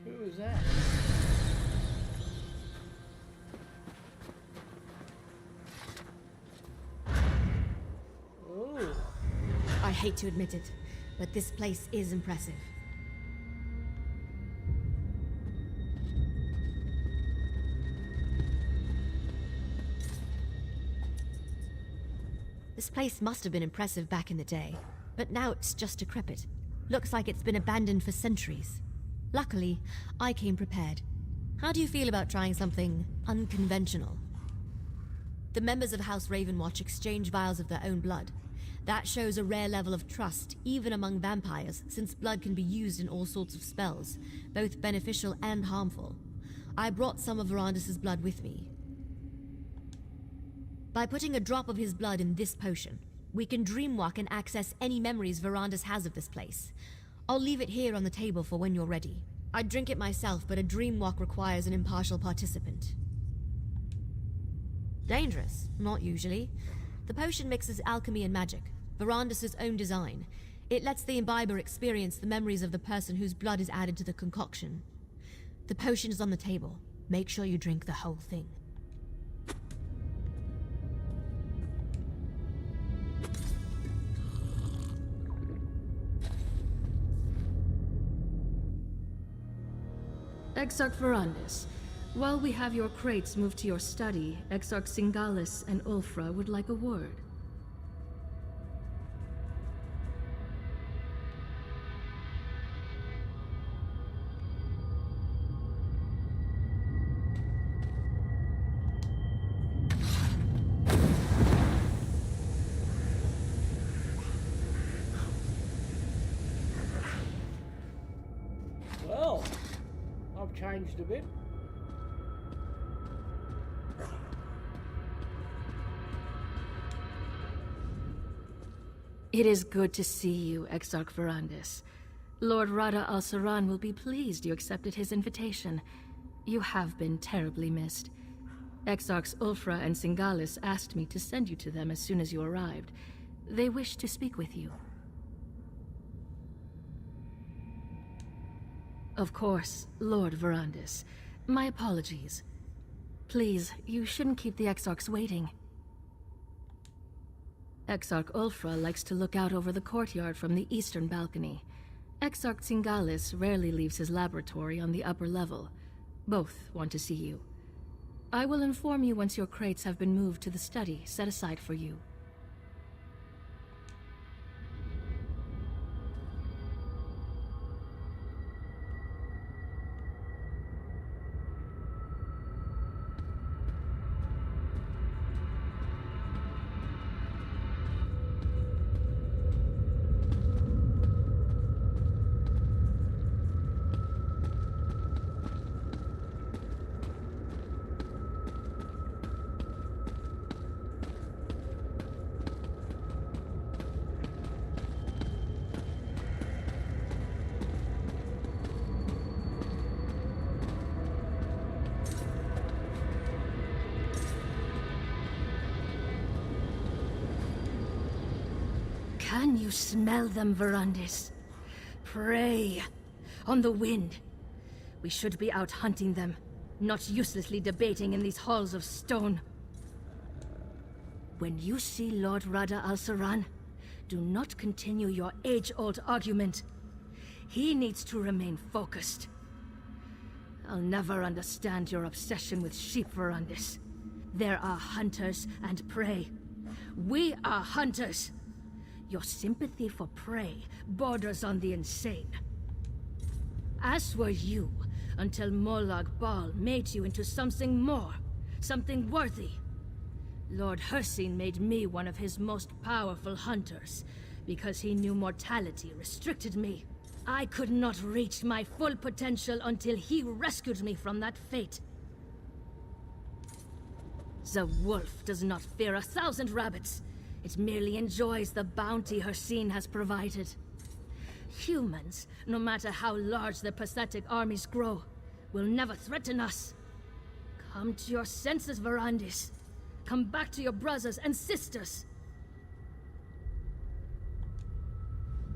Who is that? Ooh. I hate to admit it, but this place is impressive. This place must have been impressive back in the day, but now it's just decrepit. Looks like it's been abandoned for centuries. Luckily, I came prepared. How do you feel about trying something unconventional? The members of House Ravenwatch exchange vials of their own blood. That shows a rare level of trust, even among vampires, since blood can be used in all sorts of spells, both beneficial and harmful. I brought some of Verandis' blood with me. By putting a drop of his blood in this potion, we can dreamwalk and access any memories Verandis has of this place. I'll leave it here on the table for when you're ready. I'd drink it myself, but a dreamwalk requires an impartial participant. Dangerous? Not usually. The potion mixes alchemy and magic, Verandis' own design. It lets the imbiber experience the memories of the person whose blood is added to the concoction. The potion is on the table. Make sure you drink the whole thing. Exarch Verandis, while we have your crates moved to your study, Exarch Singalis and Ulfra would like a word. Well, I've changed a bit. It is good to see you, Exarch Verandis. Lord Rada al-Saran will be pleased you accepted his invitation. You have been terribly missed. Exarchs Ulfra and Singalis asked me to send you to them as soon as you arrived. They wish to speak with you. Of course, Lord Verandis. My apologies. Please, you shouldn't keep the Exarchs waiting. Exarch Ulfra likes to look out over the courtyard from the eastern balcony. Exarch Singalis rarely leaves his laboratory on the upper level. Both want to see you. I will inform you once your crates have been moved to the study set aside for you. Can you smell them, Verandis? Prey on the wind. We should be out hunting them, not uselessly debating in these halls of stone. When you see Lord Rada al-Saran, do not continue your age-old argument. He needs to remain focused. I'll never understand your obsession with sheep, Verandis. There are hunters and prey. We are hunters. Your sympathy for prey borders on the insane. As were you, until Molag Bal made you into something more, something worthy. Lord Hircine made me one of his most powerful hunters, because he knew mortality restricted me. I could not reach my full potential until he rescued me from that fate. The wolf does not fear 1,000 rabbits. It merely enjoys the bounty Hircine has provided. Humans, no matter how large their pathetic armies grow, will never threaten us. Come to your senses, Verandis. Come back to your brothers and sisters.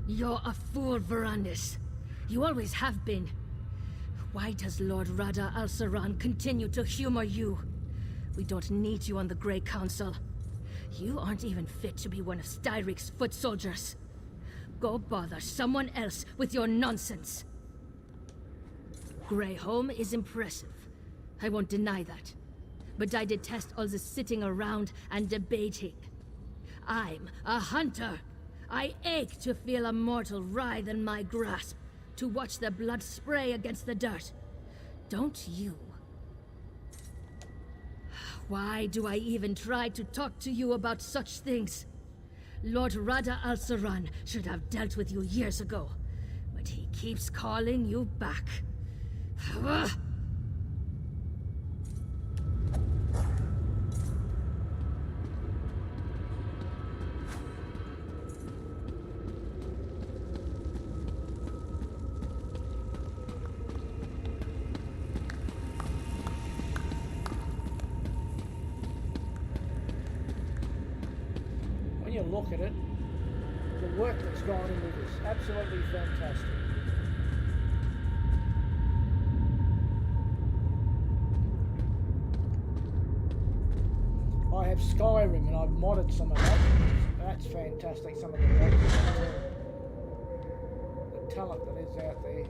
You're a fool, Verandis. You always have been. Why does Lord Rada al-Saran continue to humor you? We don't need you on the Grey Council. You aren't even fit to be one of Styrik's foot soldiers. Go bother someone else with your nonsense. Greyholm is impressive. I won't deny that. But I detest all the sitting around and debating. I'm a hunter. I ache to feel a mortal writhe in my grasp, to watch their blood spray against the dirt. Don't you? Why do I even try to talk to you about such things? Lord Rada al-Saran should have dealt with you years ago, but he keeps calling you back. When you look at it, the work that's gone into this, absolutely fantastic. I have Skyrim and I've modded some of that. That's fantastic, some of the mods, the talent that is out there.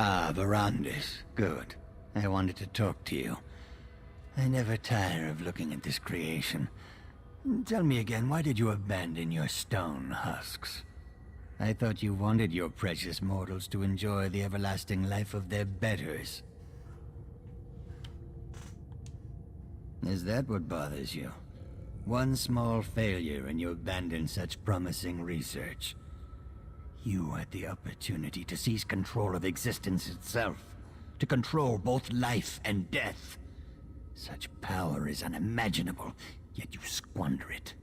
Ah, Verandis. Good. I wanted to talk to you. I never tire of looking at this creation. Tell me again, why did you abandon your stone husks? I thought you wanted your precious mortals to enjoy the everlasting life of their betters. Is that what bothers you? One small failure and you abandon such promising research. You had the opportunity to seize control of existence itself, to control both life and death. Such power is unimaginable, yet you squander it.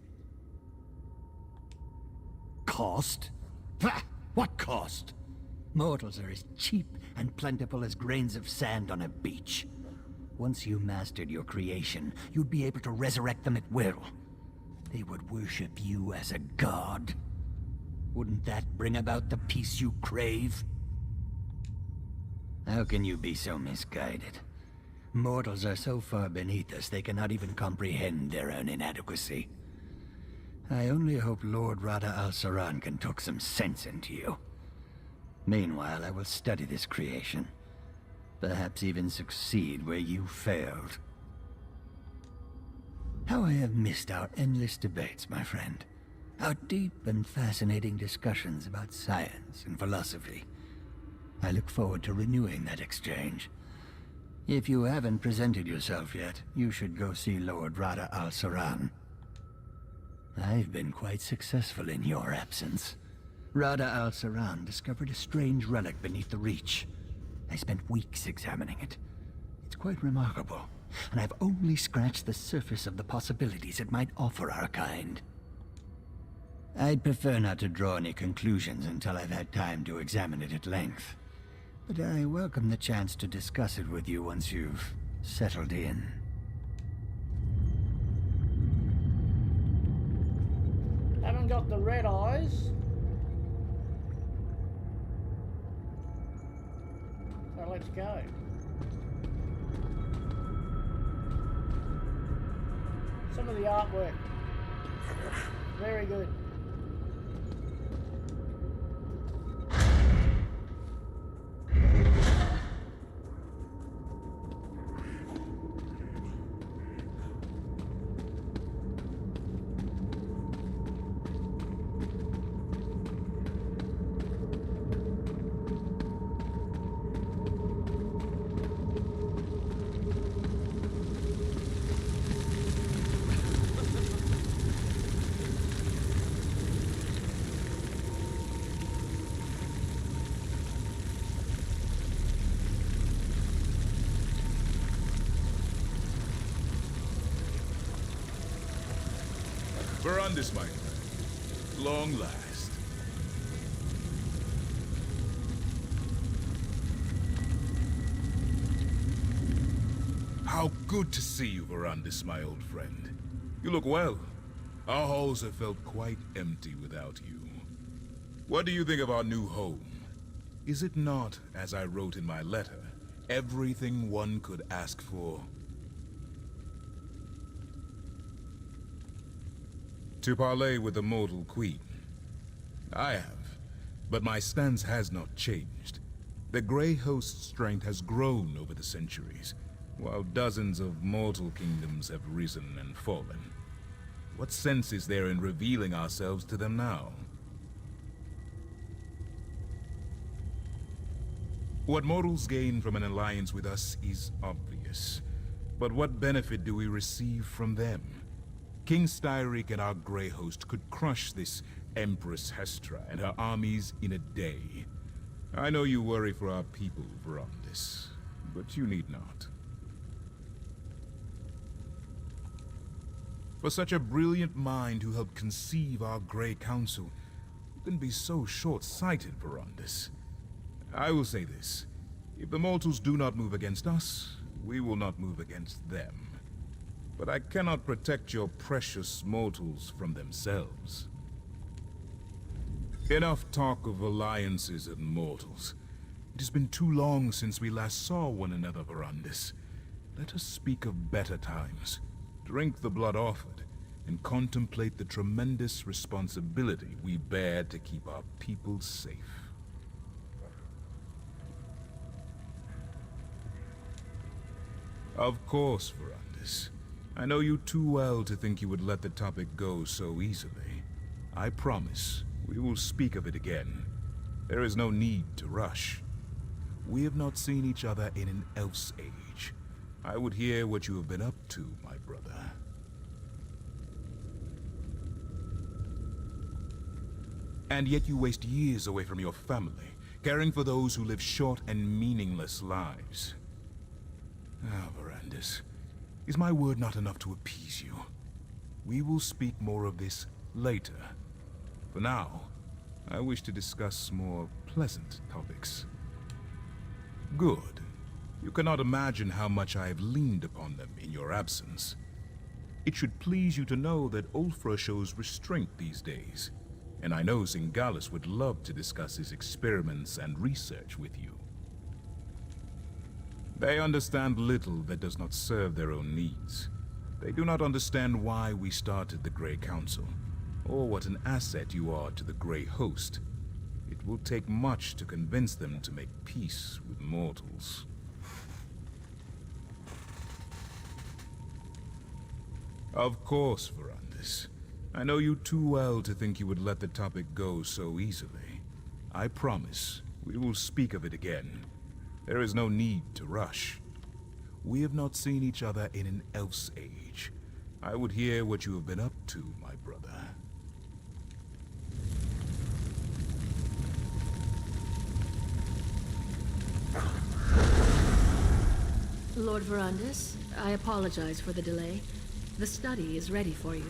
Cost? Pah! What cost? Mortals are as cheap and plentiful as grains of sand on a beach. Once you mastered your creation, you'd be able to resurrect them at will. They would worship you as a god. Wouldn't that bring about the peace you crave? How can you be so misguided? Mortals are so far beneath us they cannot even comprehend their own inadequacy. I only hope Lord Rada al-Saran can talk some sense into you. Meanwhile, I will study this creation. Perhaps even succeed where you failed. How I have missed our endless debates, my friend. Our deep and fascinating discussions about science and philosophy. I look forward to renewing that exchange. If you haven't presented yourself yet, you should go see Lord Rada al-Saran. I've been quite successful in your absence. Rada al-Saran discovered a strange relic beneath the Reach. I spent weeks examining it. It's quite remarkable, and I've only scratched the surface of the possibilities it might offer our kind. I'd prefer not to draw any conclusions until I've had time to examine it at length. But I welcome the chance to discuss it with you once you've settled in. Haven't got the red eyes. So let's go. Some of the artwork. Very good. Verandis, my friend. Long last. How good to see you, Verandis, my old friend. You look well. Our halls have felt quite empty without you. What do you think of our new home? Is it not, as I wrote in my letter, everything one could ask for? To parley with the mortal queen. I have, but my stance has not changed. The Grey Host's strength has grown over the centuries, while dozens of mortal kingdoms have risen and fallen. What sense is there in revealing ourselves to them now? What mortals gain from an alliance with us is obvious, but what benefit do we receive from them? King Styric and our Grey Host could crush this Empress Hestra and her armies in a day. I know you worry for our people, Verandis, but you need not. For such a brilliant mind who helped conceive our Grey Council, you can be so short-sighted, Verandis. I will say this. If the mortals do not move against us, we will not move against them. But I cannot protect your precious mortals from themselves. Enough talk of alliances and mortals. It has been too long since we last saw one another, Verandis. Let us speak of better times, drink the blood offered, and contemplate the tremendous responsibility we bear to keep our people safe. Of course, Verandis. I know you too well to think you would let the topic go so easily. I promise, we will speak of it again. There is no need to rush. We have not seen each other in an elf's age. I would hear what you have been up to, my brother. And yet you waste years away from your family, caring for those who live short and meaningless lives. Ah, Verandis. Is my word not enough to appease you? We will speak more of this later. For now, I wish to discuss more pleasant topics. Good. You cannot imagine how much I have leaned upon them in your absence. It should please you to know that Ulfra shows restraint these days, and I know Singalis would love to discuss his experiments and research with you. They understand little that does not serve their own needs. They do not understand why we started the Grey Council, or what an asset you are to the Grey Host. It will take much to convince them to make peace with mortals. Of course, Verandis. I know you too well to think you would let the topic go so easily. I promise, we will speak of it again. There is no need to rush. We have not seen each other in an elf's age. I would hear what you have been up to, my brother. Lord Verandis, I apologize for the delay. The study is ready for you.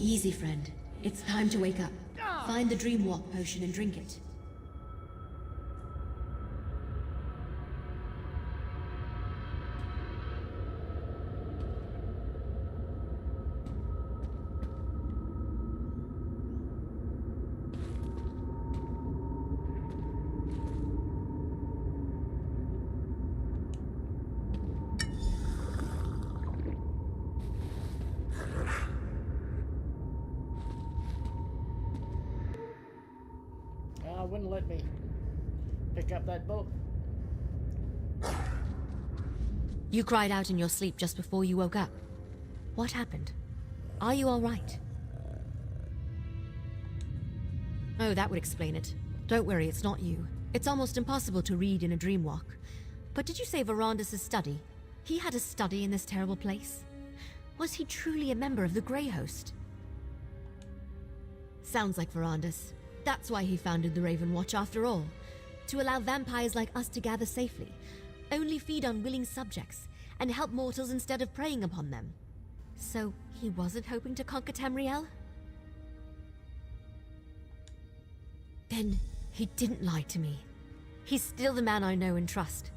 Easy, friend. It's time to wake up. Find the Dream Walk potion and drink it. Wouldn't let me pick up that book. You cried out in your sleep just before you woke up. What happened? Are you all right? Oh, that would explain it. Don't worry, it's not you. It's almost impossible to read in a dream walk. But did you say Verandis' study? He had a study in this terrible place? Was he truly a member of the Grey Host? Sounds like Verandis. That's why he founded the Raven Watch after all. To allow vampires like us to gather safely, only feed on willing subjects, and help mortals instead of preying upon them. So, he wasn't hoping to conquer Tamriel? Then, he didn't lie to me. He's still the man I know and trust.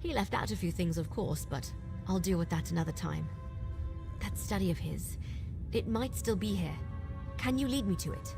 He left out a few things, of course, but I'll deal with that another time. That study of his, it might still be here. Can you lead me to it?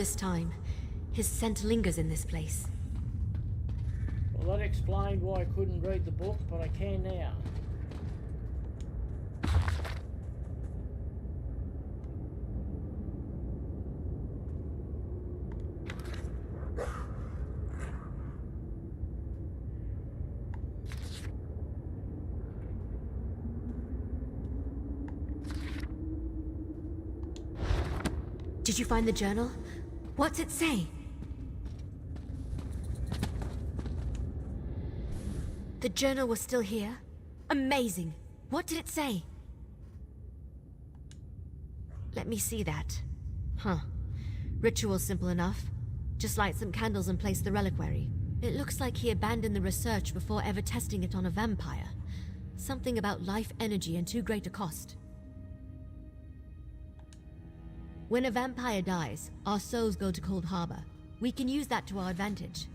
this time. His scent lingers in this place. Well, that explained why I couldn't read the book, but I can now. Did you find the journal? What's it say? The journal was still here? Amazing! What did it say? Let me see that. Huh. Ritual simple enough. Just light some candles and place the reliquary. It looks like he abandoned the research before ever testing it on a vampire. Something about life energy and too great a cost. When a vampire dies, our souls go to Cold Harbor. We can use that to our advantage.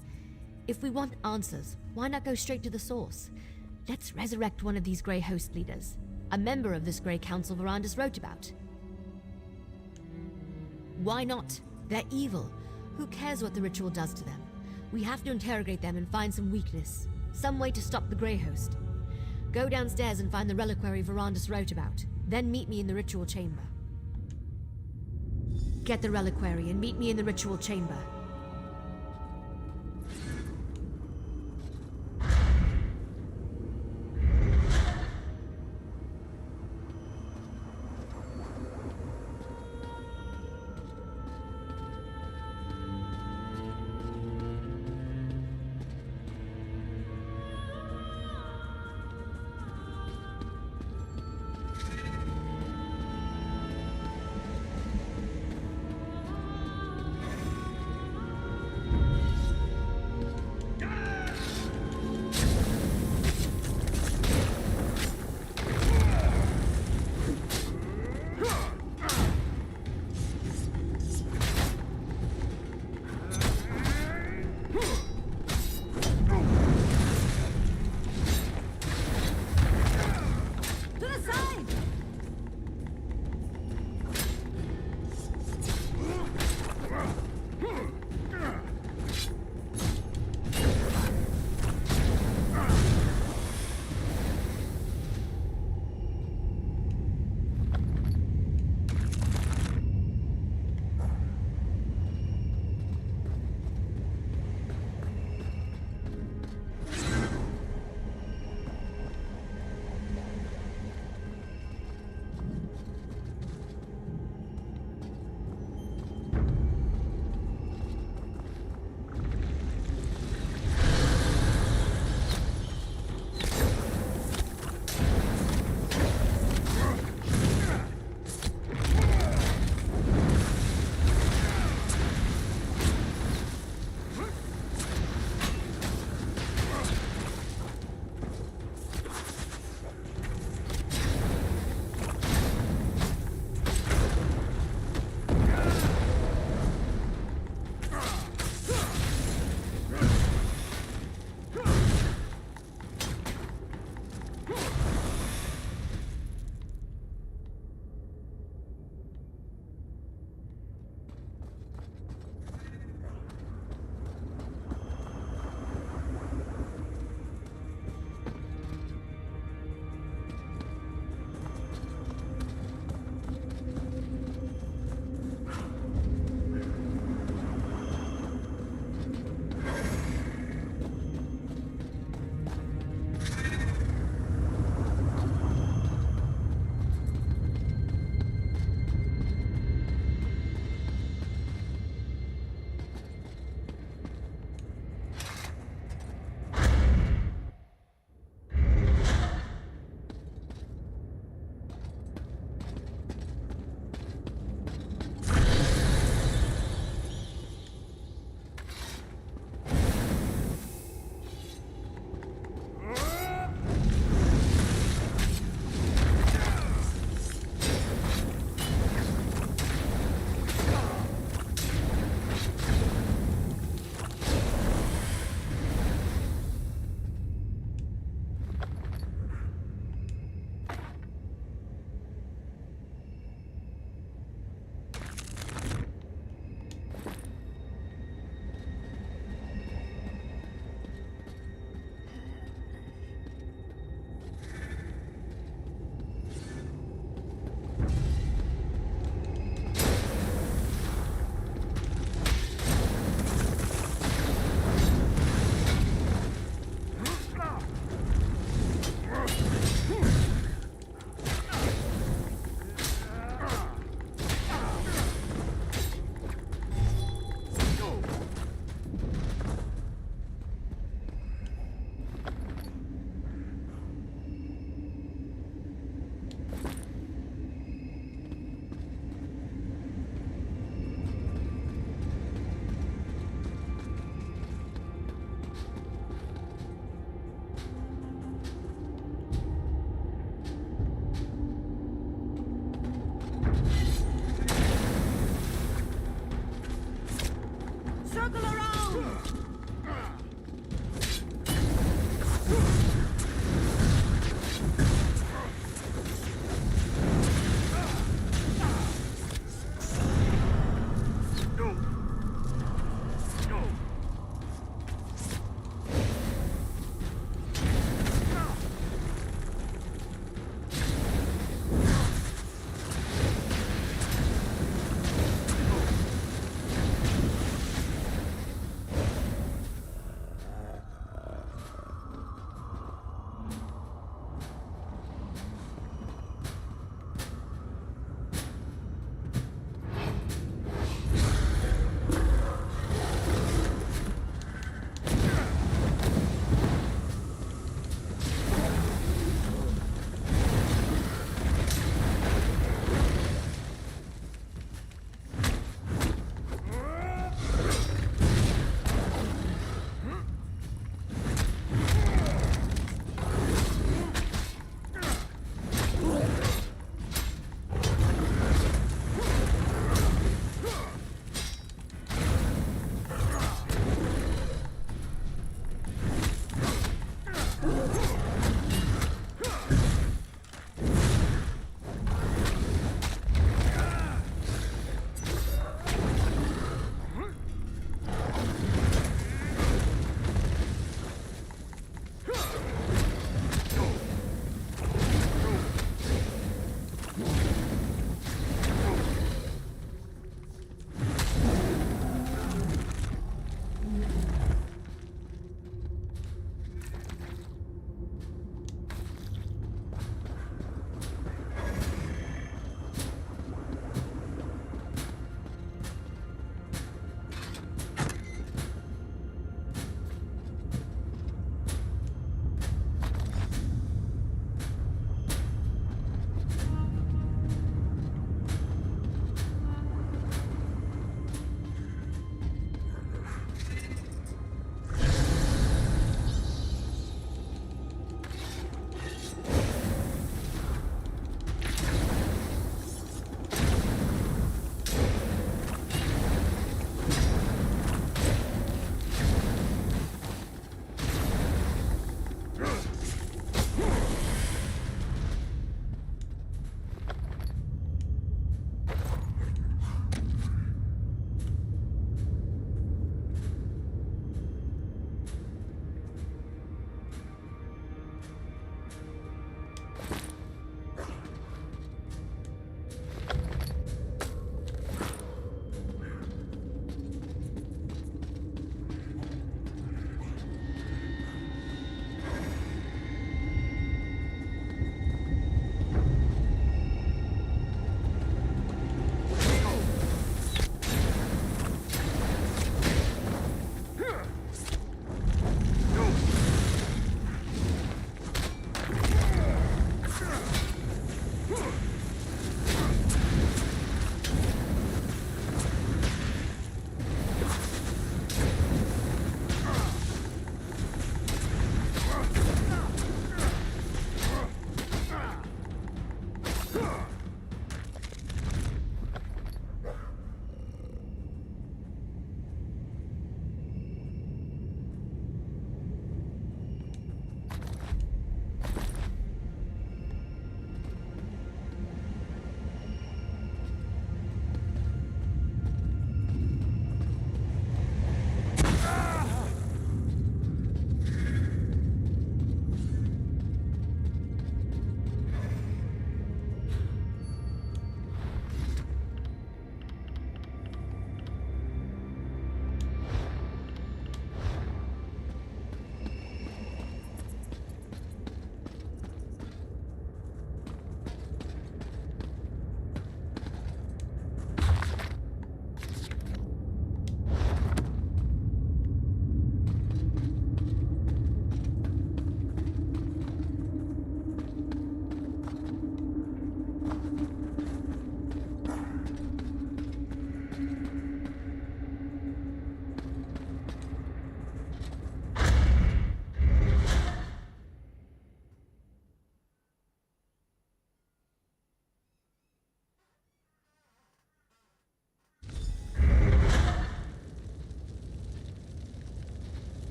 If we want answers, why not go straight to the source? Let's resurrect one of these Grey Host leaders. A member of this Grey Council Verandis wrote about. Why not? They're evil. Who cares what the ritual does to them? We have to interrogate them and find some weakness. Some way to stop the Grey Host. Go downstairs and find the reliquary Verandis wrote about. Then meet me in the ritual chamber. Get the reliquary and meet me in the ritual chamber.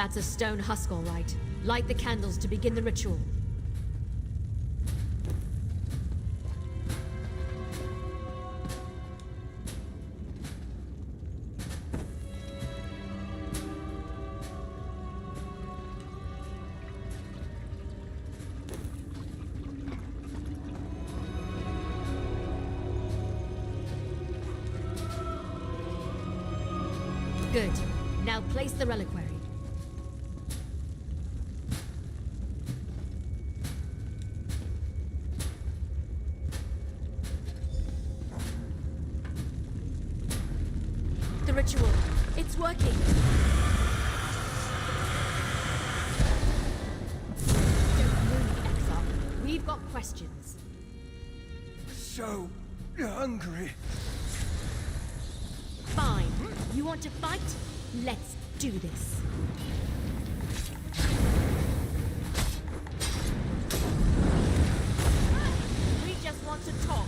That's a stone husk, all right. Light the candles to begin the ritual. Good. Now place the reliquary. The ritual. It's working. Don't move, Exarch. We've got questions. So hungry. Fine. You want to fight? Let's do this. We just want to talk.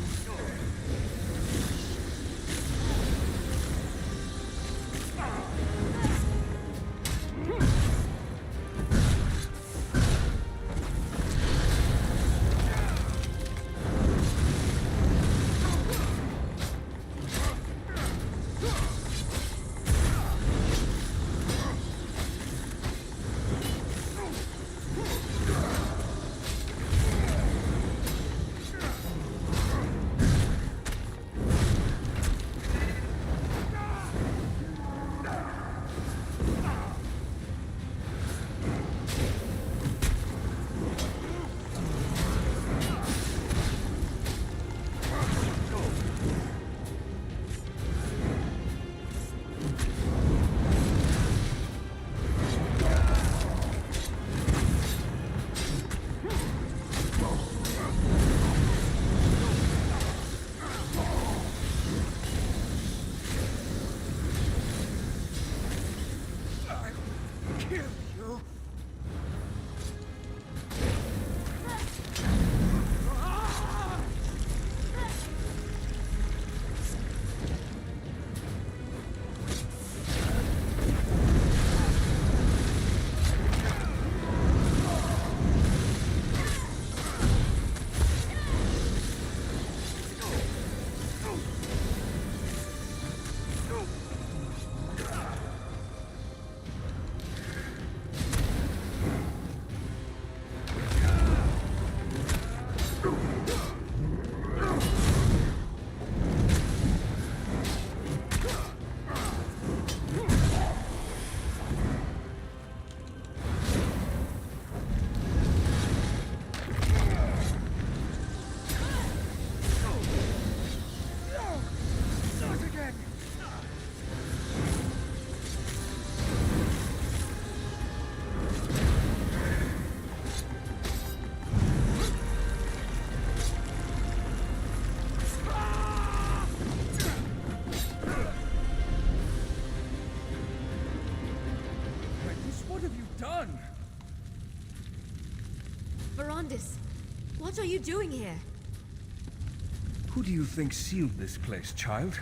Verandis, what are you doing here? Who do you think sealed this place, child?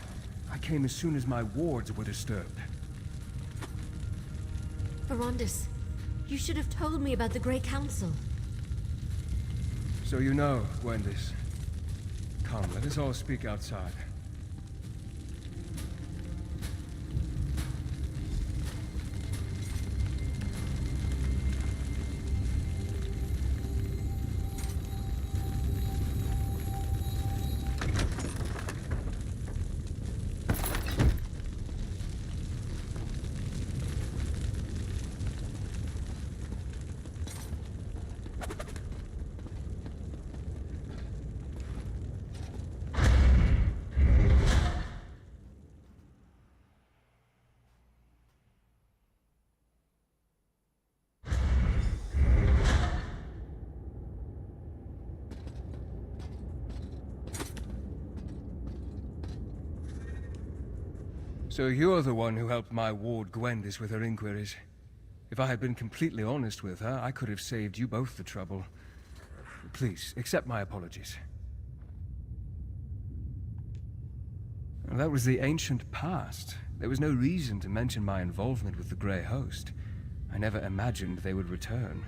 I came as soon as my wards were disturbed. Verandis, you should have told me about the Great Council. So you know, Gwendis. Come, let us all speak outside. So you're the one who helped my ward Gwendis with her inquiries. If I had been completely honest with her, I could have saved you both the trouble. Please, accept my apologies. That was the ancient past. There was no reason to mention my involvement with the Grey Host. I never imagined they would return.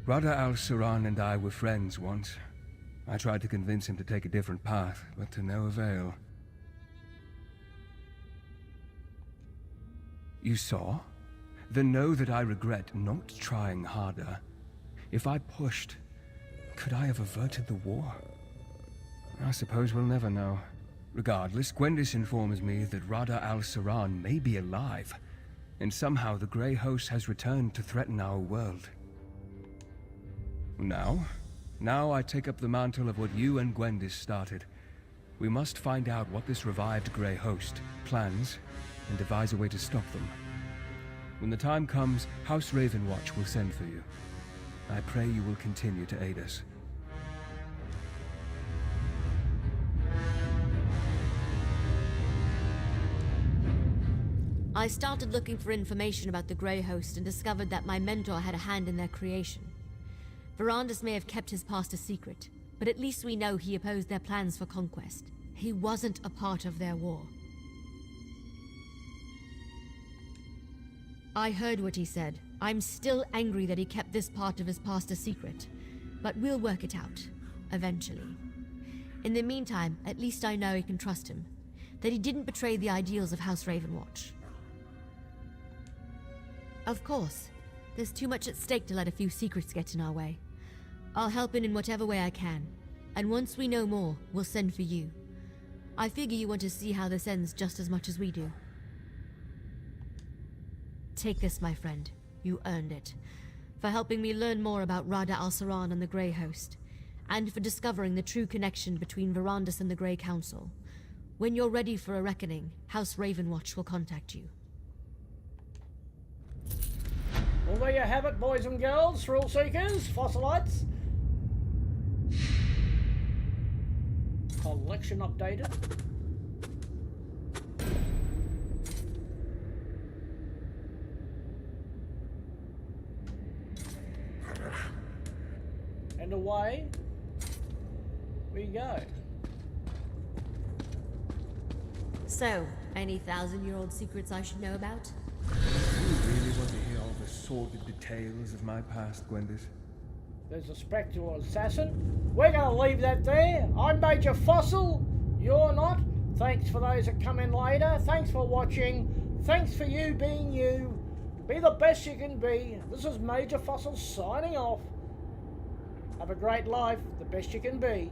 Rada al-Saran and I were friends once. I tried to convince him to take a different path, but to no avail. You saw? Then know that I regret not trying harder. If I pushed, could I have averted the war? I suppose we'll never know. Regardless, Gwendis informs me that Rada al-Saran may be alive, and somehow the Grey Host has returned to threaten our world. Now I take up the mantle of what you and Gwendis started. We must find out what this revived Grey Host plans, and devise a way to stop them. When the time comes, House Ravenwatch will send for you. I pray you will continue to aid us. I started looking for information about the Grey Host and discovered that my mentor had a hand in their creation. Verandis may have kept his past a secret, but at least we know he opposed their plans for conquest. He wasn't a part of their war. I heard what he said. I'm still angry that he kept this part of his past a secret, but we'll work it out, eventually. In the meantime, at least I know I can trust him, that he didn't betray the ideals of House Ravenwatch. Of course, there's too much at stake to let a few secrets get in our way. I'll help in whatever way I can, and once we know more, we'll send for you. I figure you want to see how this ends just as much as we do. Take this, my friend. You earned it. For helping me learn more about Rada al-Saran and the Grey Host, and for discovering the true connection between Verandis and the Grey Council. When you're ready for a reckoning, House Ravenwatch will contact you. Well, there you have it, boys and girls, thrill seekers, Fossillites. Collection updated. And away we go. So, any 1,000-year-old secrets I should know about? You really want to hear all the sordid details of my past, Gwendis? There's a spectral assassin. We're going to leave that there. I'm Major Fossil. You're not. Thanks for those that come in later. Thanks for watching. Thanks for you being you. Be the best you can be. This is Major Fossil signing off. Have a great life, the best you can be.